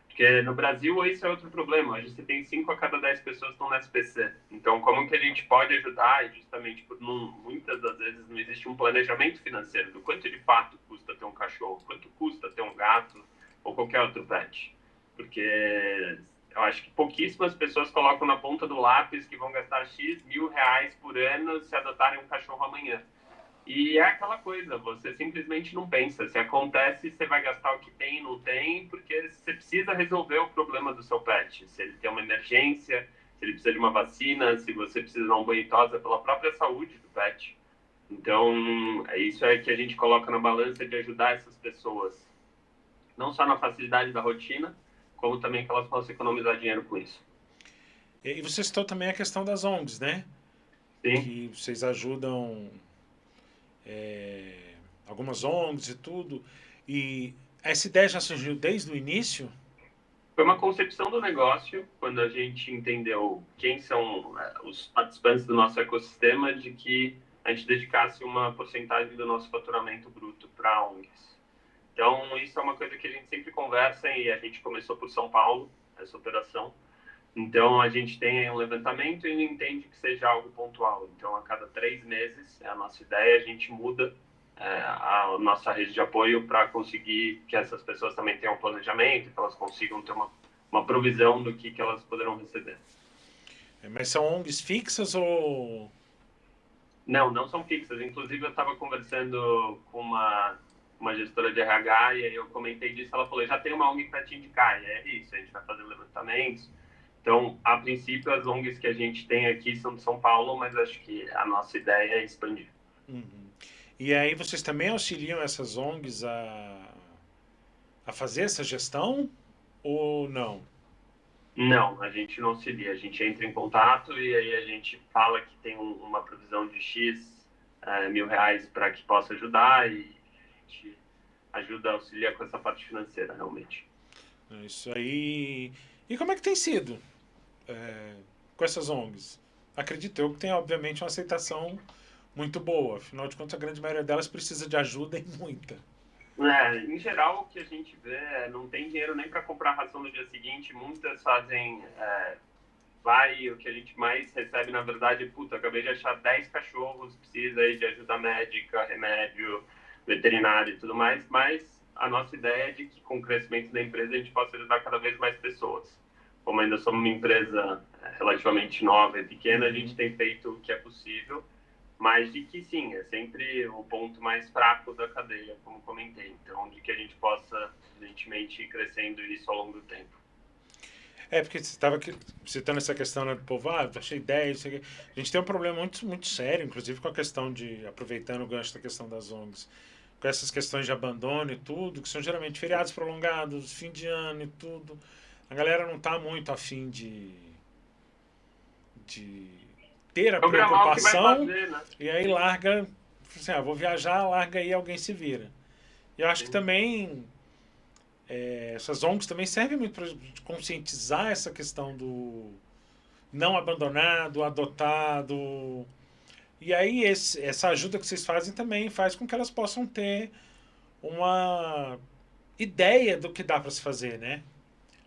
Porque no Brasil esse é outro problema. Hoje você tem 5 a cada 10 pessoas que estão no SPC. Então, como que a gente pode ajudar? E justamente por muitas das vezes não existe um planejamento financeiro do quanto de fato custa ter um cachorro, quanto custa ter um gato ou qualquer outro pet. Porque eu acho que pouquíssimas pessoas colocam na ponta do lápis que vão gastar X mil reais por ano se adotarem um cachorro amanhã. E é aquela coisa, você simplesmente não pensa. Se acontece, você vai gastar o que tem e não tem, porque você precisa resolver o problema do seu pet. Se ele tem uma emergência, se ele precisa de uma vacina, se você precisa dar um banho e tosa pela própria saúde do pet. Então, isso é que a gente coloca na balança de ajudar essas pessoas, não só na facilidade da rotina, como também que elas possam economizar dinheiro com isso. E você citou também a questão das ONGs, né? Sim. Que vocês ajudam algumas ONGs e tudo. E essa ideia já surgiu desde o início? Foi uma concepção do negócio, quando a gente entendeu quem são os participantes do nosso ecossistema, de que a gente dedicasse uma porcentagem do nosso faturamento bruto para ONGs. Então, isso é uma coisa que a gente sempre conversa e a gente começou por São Paulo, essa operação. Então, a gente tem um levantamento e entende que seja algo pontual. Então, a cada 3 meses, é a nossa ideia, a gente muda a nossa rede de apoio para conseguir que essas pessoas também tenham um planejamento, que elas consigam ter uma provisão do que elas poderão receber. Mas são ONGs fixas ou... Não são fixas. Inclusive, eu estava conversando com uma gestora de RH e aí eu comentei disso, ela falou, já tem uma ONG para te indicar, e é isso, a gente vai fazer levantamentos. Então, a princípio, as ONGs que a gente tem aqui são de São Paulo, mas acho que a nossa ideia é expandir. Uhum. E aí vocês também auxiliam essas ONGs a fazer essa gestão ou não? Não, a gente não auxilia, a gente entra em contato e aí a gente fala que tem uma provisão de X mil reais para que possa ajudar e a gente ajuda a auxiliar com essa parte financeira, realmente. Isso aí. E como é que tem sido com essas ONGs? Acredito eu que tem, obviamente, uma aceitação muito boa. Afinal de contas, a grande maioria delas precisa de ajuda e muita. Em geral, o que a gente vê não tem dinheiro nem para comprar ração no dia seguinte. Muitas fazem vai, o que a gente mais recebe, na verdade, acabei de achar 10 cachorros, precisa aí de ajuda médica, remédio, veterinário e tudo mais, mas a nossa ideia é de que com o crescimento da empresa a gente possa ajudar cada vez mais pessoas. Como ainda somos uma empresa relativamente nova e pequena, a gente tem feito o que é possível, mas de que sim, é sempre o ponto mais fraco da cadeia, como comentei. Então, de que a gente possa, evidentemente, ir crescendo isso ao longo do tempo. Porque você estava citando essa questão, né, do povo, achei 10, isso aqui. A gente tem um problema muito, muito sério, inclusive com a questão de, aproveitando o gancho da questão das ONGs, com essas questões de abandono e tudo, que são geralmente feriados prolongados, fim de ano e tudo. A galera não está muito afim de ter a Programar o que vai preocupação fazer, né? e aí Sim, larga, assim, vou viajar, larga aí, alguém se vira. E eu acho que sim. também essas ONGs também servem muito para conscientizar essa questão do não abandonado, adotado. E aí essa ajuda que vocês fazem também faz com que elas possam ter uma ideia do que dá para se fazer, né?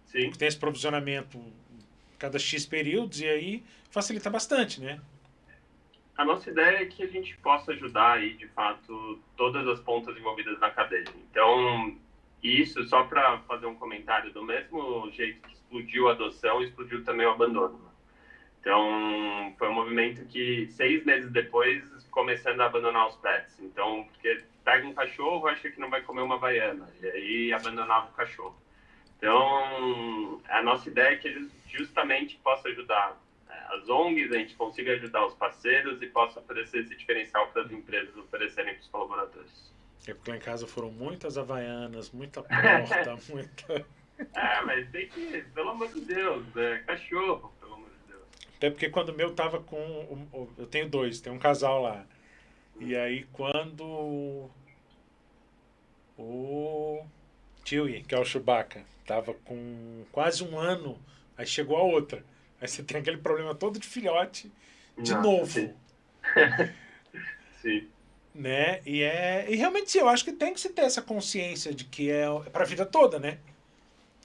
Porque Sim. tem esse provisionamento cada X períodos e aí facilita bastante, né? A nossa ideia é que a gente possa ajudar aí, de fato, todas as pontas envolvidas na cadeia. Então, isso só para fazer um comentário, do mesmo jeito que explodiu a adoção, explodiu também o abandono. Então, foi um movimento que 6 meses depois, começando a abandonar os pets. Então, porque pega um cachorro, acha que não vai comer uma havaiana, e aí abandonava o cachorro. Então, a nossa ideia é que eles justamente possam ajudar as ONGs, a gente consiga ajudar os parceiros e possa oferecer esse diferencial para as empresas oferecerem para os colaboradores. É porque lá em casa foram muitas havaianas, muita porta, muita. Mas tem que, pelo amor de Deus, cachorro, pelo amor de Deus. Até porque quando o meu tava com. Eu tenho dois, tem um casal lá. E Hum. aí quando o Chewie, que é o Chewbacca, tava com quase um ano, aí chegou a outra. Aí você tem aquele problema todo de filhote de Nossa, sim. novo, Sim, né? E realmente sim, eu acho que tem que se ter essa consciência de que é para a vida toda, né?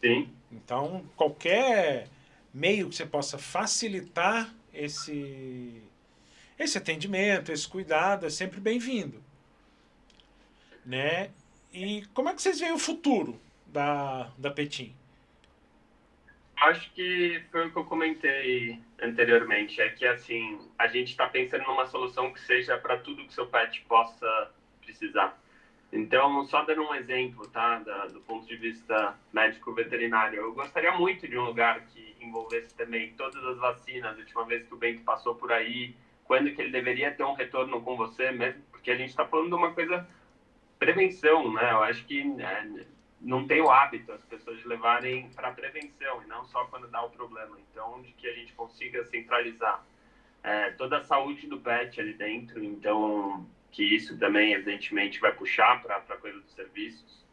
sim, Então, qualquer meio que você possa facilitar esse atendimento, esse cuidado é sempre bem-vindo, né? E como é que vocês veem o futuro da Petim? acho que foi o que eu comentei anteriormente, é que assim, a gente está pensando numa solução que seja para tudo que seu pet possa precisar. Então, só dando um exemplo, tá, do ponto de vista médico-veterinário, eu gostaria muito de um lugar que envolvesse também todas as vacinas, a última vez que o Bento passou por aí, quando que ele deveria ter um retorno com você, mesmo porque a gente está falando de uma coisa prevenção, né? Eu acho que não tem o hábito as pessoas de levarem para prevenção e não só quando dá o problema. Então, de que a gente consiga centralizar toda a saúde do pet ali dentro, então que isso também evidentemente vai puxar para a coisa dos serviços.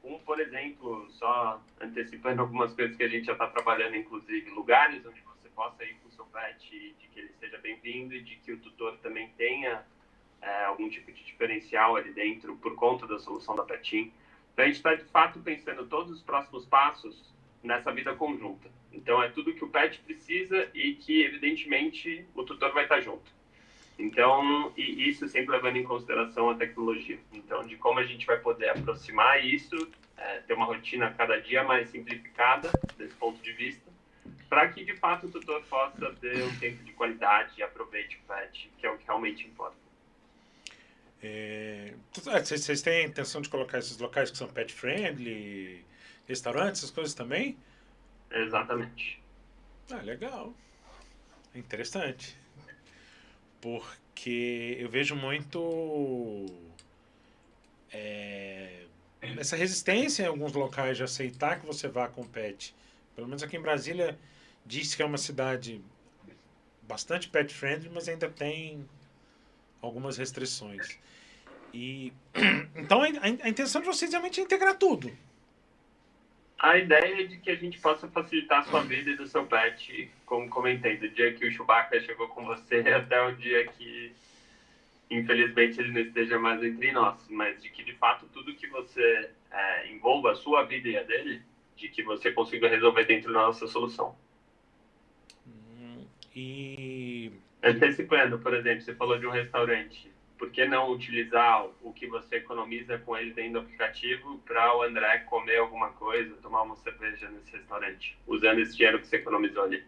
Como, por exemplo, só antecipando algumas coisas que a gente já está trabalhando, inclusive, lugares onde você possa ir com o seu pet e de que ele seja bem-vindo e de que o tutor também tenha algum tipo de diferencial ali dentro por conta da solução da Petim. Então, a gente está, de fato, pensando todos os próximos passos nessa vida conjunta. Então, é tudo que o pet precisa e que, evidentemente, o tutor vai estar junto. Então, e isso sempre levando em consideração a tecnologia. Então, de como a gente vai poder aproximar isso, ter uma rotina cada dia mais simplificada desse ponto de vista, para que, de fato, o tutor possa ter um tempo de qualidade e aproveite o pet, que é o que realmente importa. Vocês têm a intenção de colocar esses locais que são pet friendly, restaurantes, essas coisas também? Exatamente. Ah, legal. Interessante. Porque eu vejo muito essa resistência em alguns locais de aceitar que você vá com pet. Pelo menos aqui em Brasília diz que é uma cidade bastante pet friendly, mas ainda tem algumas restrições. E então a intenção de vocês realmente é integrar tudo. A ideia é de que a gente possa facilitar a sua vida e do seu pet, como comentei, do dia que o Chewbacca chegou com você até o dia que, infelizmente, ele não esteja mais entre nós, mas de que, de fato, tudo que você envolva a sua vida e a dele, de que você consiga resolver dentro da nossa solução. E Antecipando, por exemplo, você falou de um restaurante. Por que não utilizar o que você economiza com ele dentro do aplicativo para o André comer alguma coisa, tomar uma cerveja nesse restaurante, usando esse dinheiro que você economizou ali?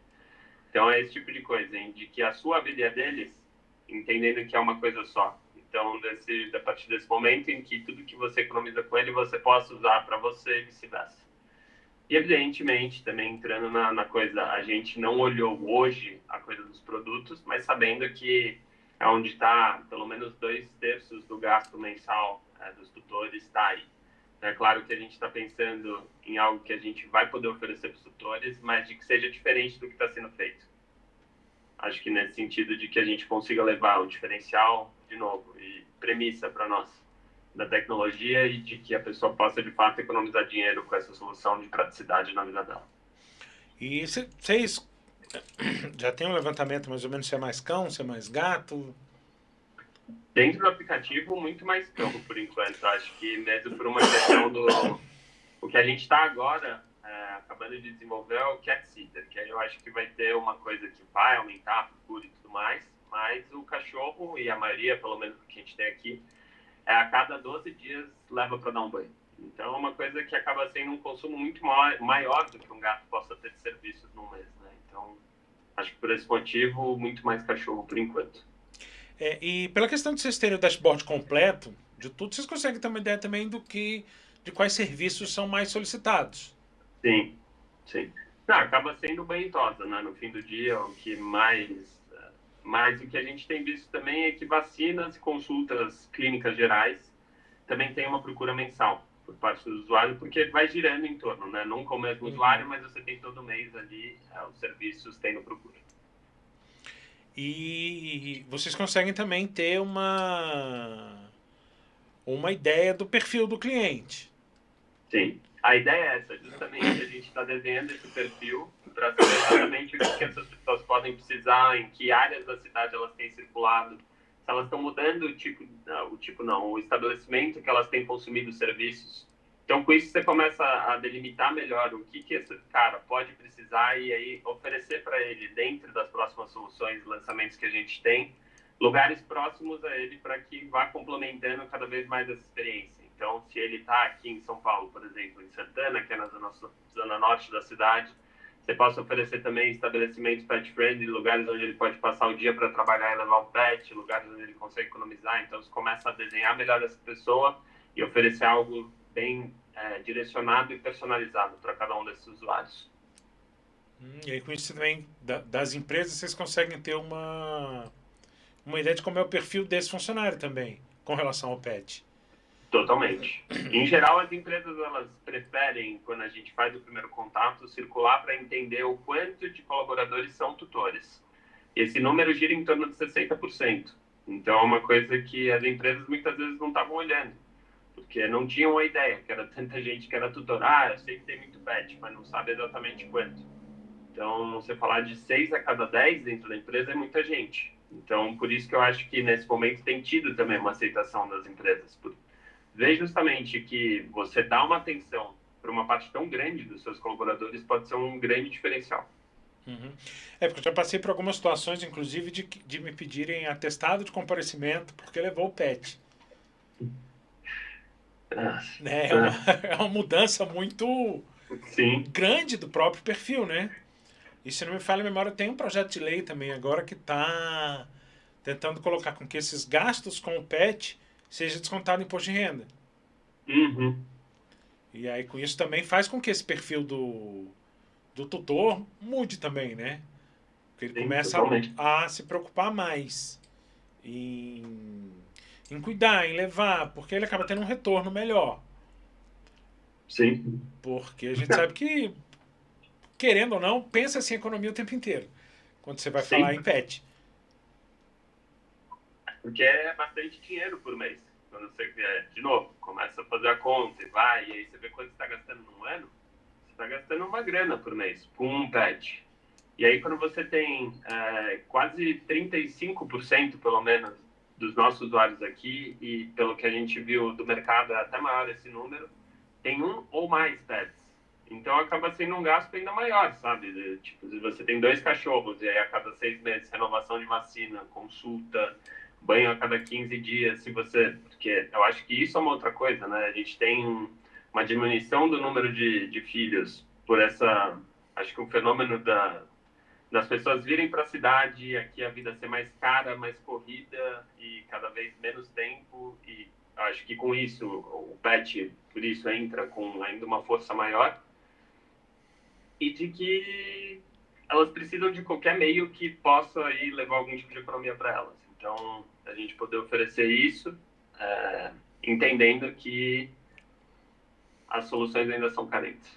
Então, é esse tipo de coisa, hein? De que a sua vida é deles, entendendo que é uma coisa só. Então, a partir desse momento em que tudo que você economiza com ele, você possa usar para você e vice-versa. E, evidentemente, também entrando na coisa, a gente não olhou hoje a coisa dos produtos, mas sabendo que é onde está pelo menos 2/3 do gasto mensal dos tutores está aí. Então, é claro que a gente está pensando em algo que a gente vai poder oferecer para os tutores, mas de que seja diferente do que está sendo feito. Acho que nesse sentido de que a gente consiga levar o diferencial, de novo, e premissa para nós, da tecnologia e de que a pessoa possa, de fato, economizar dinheiro com essa solução de praticidade na vida dela. E vocês já tem um levantamento mais ou menos se é mais cão, se é mais gato? Dentro do aplicativo, muito mais cão, por enquanto. Acho que mesmo por uma questão do... O que a gente está agora, acabando de desenvolver, é o Cat Sitter, que aí eu acho que vai ter uma coisa que vai aumentar a procura e tudo mais, mas o cachorro, e a maioria, pelo menos que a gente tem aqui, a cada 12 dias leva para dar um banho. Então é uma coisa que acaba sendo um consumo muito maior do que um gato possa ter de serviços num mês, né? Então, acho que por esse motivo, muito mais cachorro por enquanto. E pela questão de vocês terem o dashboard completo de tudo, vocês conseguem ter uma ideia também de quais serviços são mais solicitados. Sim, sim. Não, acaba sendo bem tosa, né? No fim do dia, o que mais o que a gente tem visto também é que vacinas e consultas clínicas gerais também tem uma procura mensal por parte do usuário, porque vai girando em torno, né? Nunca o mesmo usuário, mas você tem todo mês ali os serviços tendo procura. E vocês conseguem também ter uma ideia do perfil do cliente. Sim. A ideia é essa, justamente a gente está desenhando esse perfil para saber exatamente o que essas pessoas podem precisar, em que áreas da cidade elas têm circulado, se elas estão mudando o estabelecimento que elas têm consumido serviços. Então, com isso, você começa a delimitar melhor o que esse cara pode precisar e aí oferecer para ele, dentro das próximas soluções, lançamentos que a gente tem, lugares próximos a ele para que vá complementando cada vez mais essa experiência. Então, se ele está aqui em São Paulo, por exemplo, em Santana, que é na zona norte da cidade, você possa oferecer também estabelecimentos pet-friendly, lugares onde ele pode passar o dia para trabalhar e levar o pet, lugares onde ele consegue economizar. Então, você começa a desenhar melhor essa pessoa e oferecer algo bem direcionado e personalizado para cada um desses usuários. E aí com isso também das empresas vocês conseguem ter uma ideia de como é o perfil desse funcionário também, com relação ao pet. Totalmente. Em geral, as empresas elas preferem, quando a gente faz o primeiro contato, circular para entender o quanto de colaboradores são tutores. Esse número gira em torno de 60%. Então, é uma coisa que as empresas muitas vezes não estavam olhando, porque não tinham a ideia que era tanta gente que era tutor. Eu sei que tem muito pet, mas não sabe exatamente quanto. Então, você falar de 6 a cada 10 dentro da empresa é muita gente. Então, por isso que eu acho que nesse momento tem tido também uma aceitação das empresas, ver justamente que você dá uma atenção para uma parte tão grande dos seus colaboradores pode ser um grande diferencial. Uhum. Porque eu já passei por algumas situações, inclusive, de me pedirem atestado de comparecimento porque levou o pet. É uma, é uma mudança muito Sim. grande do próprio perfil, né? E se não me falha a memória, tem um projeto de lei também agora que está tentando colocar com que esses gastos com o pet seja descontado em imposto de renda. Uhum. E aí com isso também faz com que esse perfil do tutor mude também, né? Porque ele Sim, começa totalmente. a se preocupar mais em cuidar, em levar, porque ele acaba tendo um retorno melhor. Sim. Porque a gente sabe que, querendo ou não, pensa assim em economia o tempo inteiro. Quando você vai falar Sim. em pet. Porque é bastante dinheiro por mês. Quando você, de novo, começa a fazer a conta e vai, e aí você vê quanto você está gastando num ano, você está gastando uma grana por mês com um pet. E aí, quando você tem quase 35%, pelo menos, dos nossos usuários aqui, e pelo que a gente viu do mercado, é até maior esse número, tem um ou mais pets. Então, acaba sendo um gasto ainda maior, sabe? Tipo, se você tem 2 cachorros, e aí a cada 6 meses, renovação de vacina, consulta, banho a cada 15 dias, se você... Porque eu acho que isso é uma outra coisa, né? A gente tem uma diminuição do número de filhos por essa... Acho que o fenômeno das pessoas virem para a cidade, aqui a vida ser mais cara, mais corrida e cada vez menos tempo. E acho que com isso, o pet, por isso, entra com ainda uma força maior. E de que elas precisam de qualquer meio que possa aí levar algum tipo de economia para elas. Então, a gente poder oferecer isso, entendendo que as soluções ainda são carentes.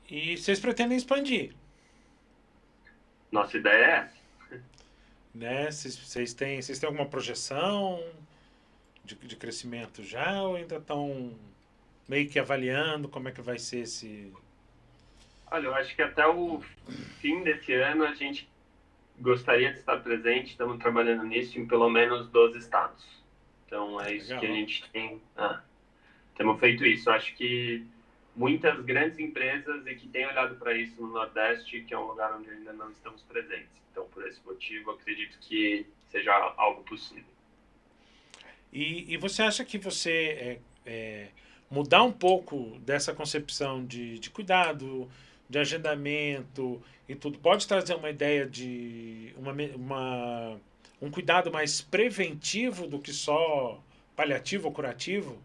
E vocês pretendem expandir, Nossa ideia é essa. né? Vocês têm alguma projeção de crescimento já ou ainda estão meio que avaliando como é que vai ser esse... Olha, eu acho que até o fim desse ano a gente gostaria de estar presente, estamos trabalhando nisso em pelo menos 12 estados. Então, é isso Legal. que a gente tem... temos feito isso. Eu acho que muitas grandes empresas e que têm olhado para isso no Nordeste, que é um lugar onde ainda não estamos presentes. Então, por esse motivo, acredito que seja algo possível. E você acha que você mudar um pouco dessa concepção de cuidado, de agendamento e tudo, pode trazer uma ideia de um cuidado mais preventivo do que só paliativo ou curativo?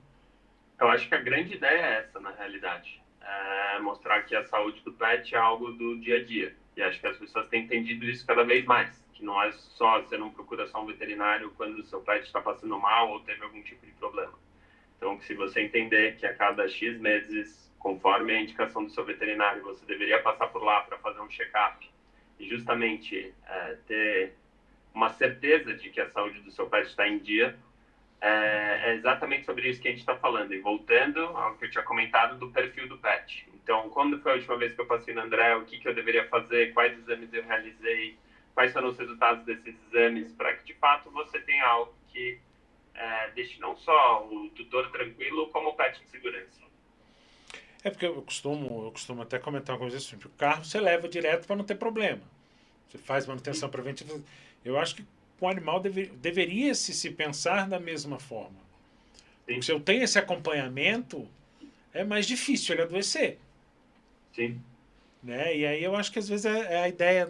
Eu acho que a grande ideia é essa, na realidade. É mostrar que a saúde do pet é algo do dia a dia. E acho que as pessoas têm entendido isso cada vez mais. Que não é só, você não procura só um veterinário quando o seu pet está passando mal ou teve algum tipo de problema. Então, se você entender que a cada X meses, conforme a indicação do seu veterinário, você deveria passar por lá para fazer um check-up e justamente ter uma certeza de que a saúde do seu pet está em dia, é exatamente sobre isso que a gente está falando. E voltando ao que eu tinha comentado do perfil do pet. Então, quando foi a última vez que eu passei no André, o que eu deveria fazer, quais exames eu realizei, quais foram os resultados desses exames, para que, de fato, você tenha algo que deixe não só o tutor tranquilo, como o pet em segurança. É porque eu costumo até comentar uma coisa assim, o carro você leva direto para não ter problema. Você faz manutenção preventiva. Eu acho que com o animal deveria se pensar da mesma forma. Porque se eu tenho esse acompanhamento, é mais difícil ele adoecer. Sim. Né? E aí eu acho que às vezes é a ideia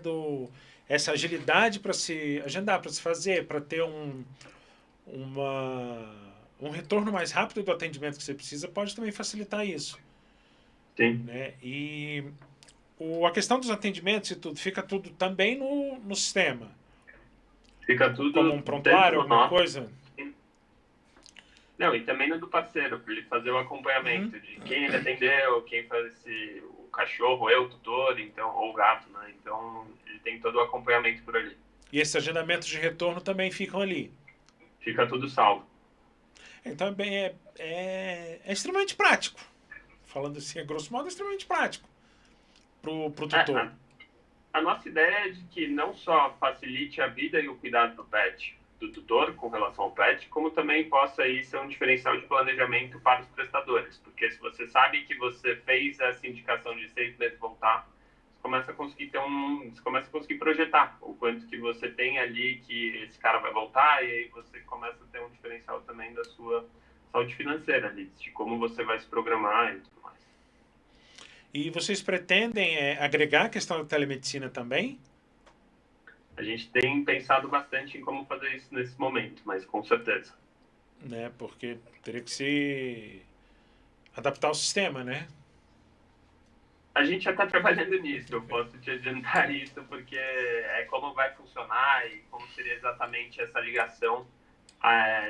essa agilidade para se agendar, para se fazer, para ter um retorno mais rápido do atendimento que você precisa, pode também facilitar isso. Sim. Né? E a questão dos atendimentos e tudo, fica tudo também no sistema. Fica tudo como um prontuário, alguma coisa? Não, e também no do parceiro, para ele fazer o acompanhamento de quem ele atendeu, quem faz o cachorro, eu, o tutor, então, ou o gato, né? Então, ele tem todo o acompanhamento por ali. E esses agendamentos de retorno também ficam ali. Fica tudo salvo. Então é extremamente prático. Falando assim, a grosso modo, é extremamente prático pro tutor. A nossa ideia é de que não só facilite a vida e o cuidado do pet, do tutor com relação ao pet, como também possa aí ser um diferencial de planejamento para os prestadores. Porque se você sabe que você fez essa indicação de 6 meses voltar, você começa a conseguir projetar o quanto que você tem ali que esse cara vai voltar, e aí você começa a ter um diferencial também da sua saúde financeira ali, de como você vai se programar e tudo mais. E vocês pretendem agregar a questão da telemedicina também? A gente tem pensado bastante em como fazer isso nesse momento, mas com certeza. Né, porque teria que se adaptar ao sistema, né? A gente já está trabalhando nisso, eu posso te adiantar isso, porque é como vai funcionar e como seria exatamente essa ligação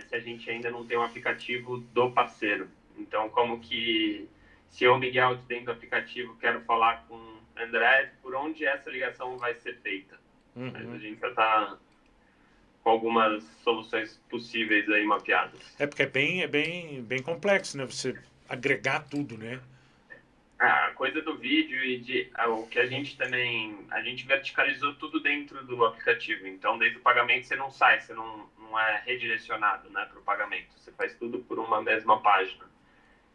se a gente ainda não tem um aplicativo do parceiro. Então, como que, se eu, Miguel, dentro do aplicativo, quero falar com o André, por onde essa ligação vai ser feita? Uhum. Mas a gente já está com algumas soluções possíveis aí mapeadas. É porque é bem complexo, né? Você agregar tudo, né? A coisa do vídeo e o que a gente verticalizou tudo dentro do aplicativo. Então, desde o pagamento você não sai, você não é redirecionado, né, para o pagamento. Você faz tudo por uma mesma página.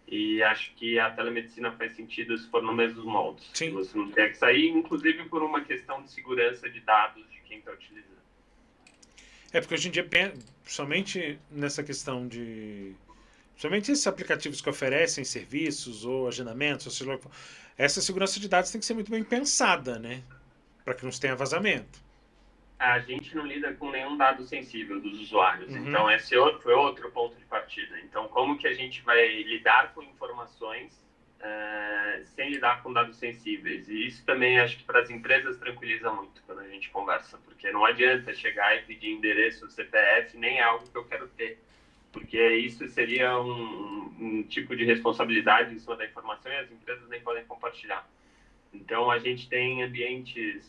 E acho que a telemedicina faz sentido se for no mesmo molde. Sim. Você não tem que sair, inclusive por uma questão de segurança de dados de quem está utilizando. É porque hoje em dia, somente nessa questão somente esses aplicativos que oferecem serviços ou agendamentos, ou seja, essa segurança de dados tem que ser muito bem pensada, né? Para que não tenha vazamento. A gente não lida com nenhum dado sensível dos usuários. Uhum. Então, esse foi outro ponto de partida. Então, como que a gente vai lidar com informações sem lidar com dados sensíveis. E isso também acho que para as empresas tranquiliza muito quando a gente conversa, porque não adianta chegar e pedir endereço, CPF, nem é algo que eu quero ter, porque isso seria um tipo de responsabilidade em cima da informação e as empresas nem podem compartilhar. Então, a gente tem ambientes,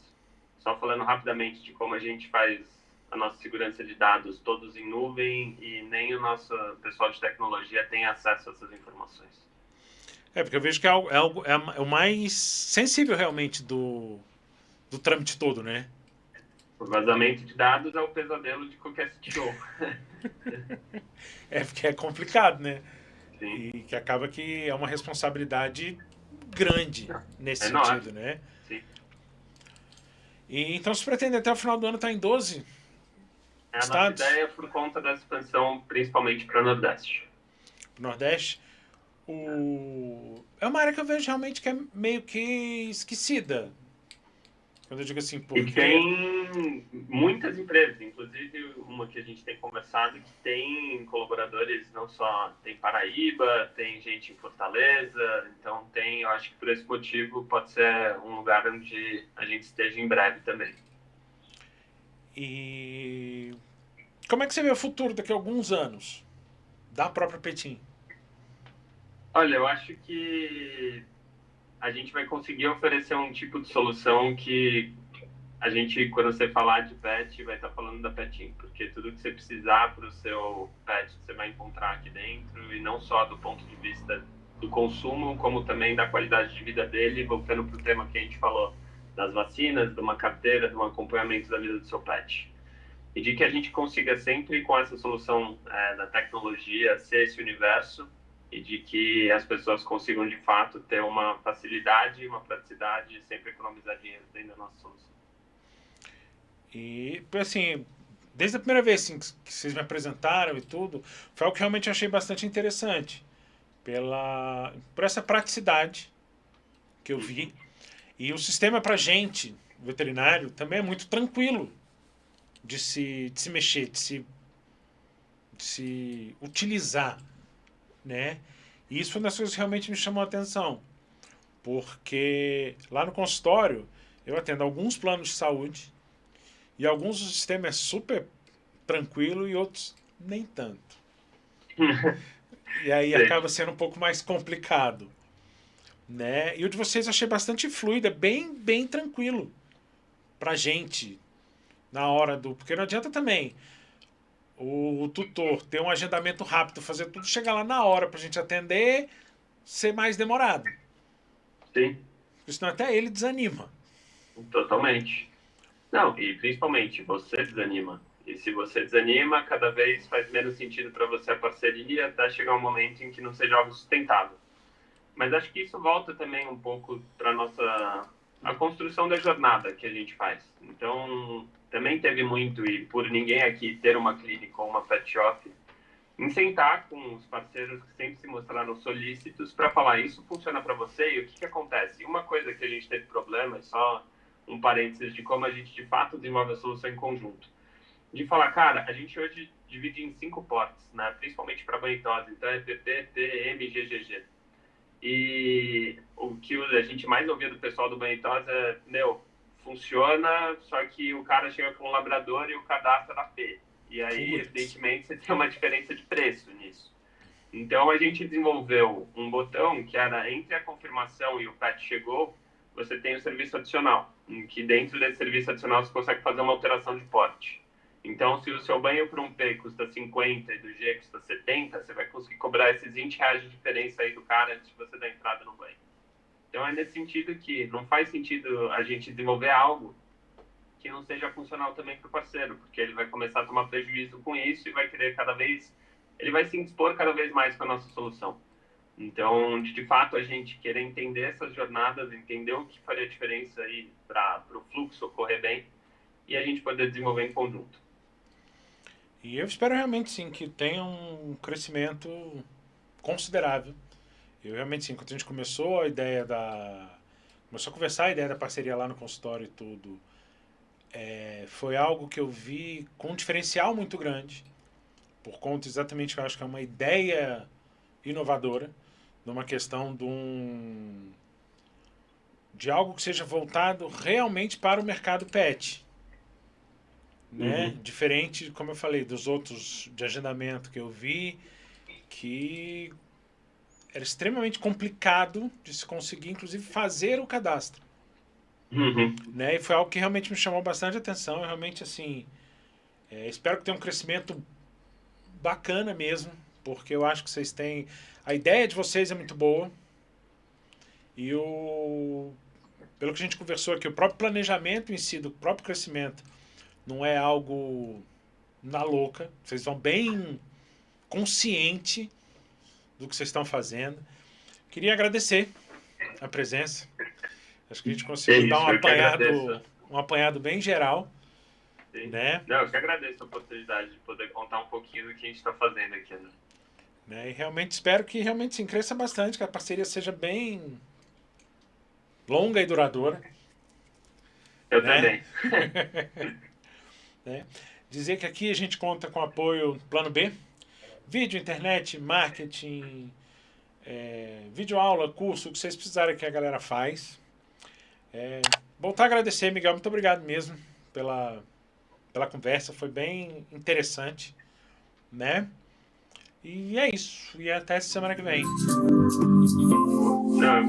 só falando rapidamente de como a gente faz a nossa segurança de dados, todos em nuvem, e nem o nosso pessoal de tecnologia tem acesso a essas informações. Porque eu vejo que é o mais sensível realmente do trâmite todo, né? O vazamento de dados é o pesadelo de qualquer CTO. Porque é complicado, né? Sim, E que acaba que é uma responsabilidade grande nesse é sentido, enorme. né? Sim. E então se pretende até o final do ano estar em 12 É a nossa estados ideia por conta da expansão, principalmente para o Nordeste. do Nordeste. É uma área que eu vejo realmente que é meio que esquecida. Quando eu digo assim, E porque tem muitas empresas, inclusive uma que a gente tem conversado, que tem colaboradores não só tem Paraíba, tem gente em Fortaleza, então tem, eu acho que por esse motivo pode ser um lugar onde a gente esteja em breve também. e como é que você vê o futuro daqui a alguns anos da própria Petim? Olha, eu acho que a gente vai conseguir oferecer um tipo de solução que a gente, quando você falar de pet, vai estar falando da Petim, porque tudo que você precisar para o seu pet, você vai encontrar aqui dentro, e não só do ponto de vista do consumo, como também da qualidade de vida dele, voltando para o tema que a gente falou das vacinas, de uma carteira, de um acompanhamento da vida do seu pet. E de que a gente consiga sempre, com essa solução da tecnologia, ser esse universo e de que as pessoas consigam, de fato, ter uma facilidade, uma praticidade e sempre economizar dinheiro dentro da nossa solução. E assim, desde a primeira vez assim, que vocês me apresentaram e tudo, foi algo que realmente eu achei bastante interessante. Por essa praticidade que eu vi. E o sistema para gente, veterinário, também é muito tranquilo de se mexer, de se utilizar, né? E isso foi uma das coisas que realmente me chamou a atenção, porque lá no consultório eu atendo alguns planos de saúde e alguns o sistema é super tranquilo e outros nem tanto. E aí Sim. acaba sendo um pouco mais complicado, né? E o de vocês eu achei bastante fluido, é bem tranquilo pra gente na hora do, porque não adianta também o tutor ter um agendamento rápido, fazer tudo, chegar lá na hora pra gente atender, ser mais demorado. Sim, Porque senão até ele desanima. totalmente. Não, e principalmente você desanima. E se você desanima, cada vez faz menos sentido para você a parceria até chegar um momento em que não seja algo sustentável. Mas acho que isso volta também um pouco para nossa a construção da jornada que a gente faz. Então, também teve muito e por ninguém aqui ter uma clínica ou uma pet shop, em sentar com os parceiros que sempre se mostraram solícitos para falar isso funciona para você e o que acontece. E uma coisa que a gente teve problema, só um parênteses de como a gente de fato desenvolve a solução em conjunto. De falar, cara, a gente hoje divide em 5 portas, né? Principalmente para banhitose, então é PP, PM, GGG. E o que a gente mais ouvia do pessoal do banhitose é, meu, funciona, só que o cara chega com um labrador e o cadastro da P. E aí, Putz. evidentemente, você tem uma diferença de preço nisso. Então, a gente desenvolveu um botão que era entre a confirmação e o pet chegou, você tem o serviço adicional, em que dentro desse serviço adicional você consegue fazer uma alteração de porte. Então, se o seu banho para um P custa 50 e do G custa 70, você vai conseguir cobrar esses R$ 20 de diferença aí do cara antes de você dar entrada no banho. Então, é nesse sentido que não faz sentido a gente desenvolver algo que não seja funcional também para o parceiro, porque ele vai começar a tomar prejuízo com isso e vai querer cada vez, ele vai se expor cada vez mais com a nossa solução. Então, de fato, a gente querer entender essas jornadas, entender o que faria diferença aí para o fluxo ocorrer bem e a gente poder desenvolver em conjunto. E eu espero realmente sim que tenha um crescimento considerável. Eu realmente sim, quando a gente começou a ideia da. Começou a conversar a ideia da parceria lá no consultório e tudo. Foi algo que eu vi com um diferencial muito grande. Por conta exatamente que eu acho que é uma ideia inovadora. numa questão de algo que seja voltado realmente para o mercado pet. Né? Diferente, como eu falei, dos outros de agendamento que eu vi, que era extremamente complicado de se conseguir, inclusive, fazer o cadastro. Né? E foi algo que realmente me chamou bastante atenção. Eu realmente, assim, espero que tenha um crescimento bacana mesmo, porque eu acho que vocês têm... A ideia de vocês é muito boa. E pelo que a gente conversou aqui, o próprio planejamento em si, do próprio crescimento, não é algo na louca. Vocês vão bem consciente do que vocês estão fazendo. Queria agradecer a presença. Acho que a gente conseguiu dar um apanhado bem geral. Sim. Né? Não, eu que agradeço a oportunidade de poder contar um pouquinho do que a gente está fazendo aqui, né? E realmente espero que realmente sim, cresça bastante, que a parceria seja bem longa e duradoura. Eu também. Né? Dizer que aqui a gente conta com apoio Plano B, vídeo, internet, marketing, videoaula, curso, o que vocês precisarem que a galera faz. Voltar a agradecer, Miguel, muito obrigado mesmo pela conversa, foi bem interessante, né? E é isso, e até semana que vem. Não.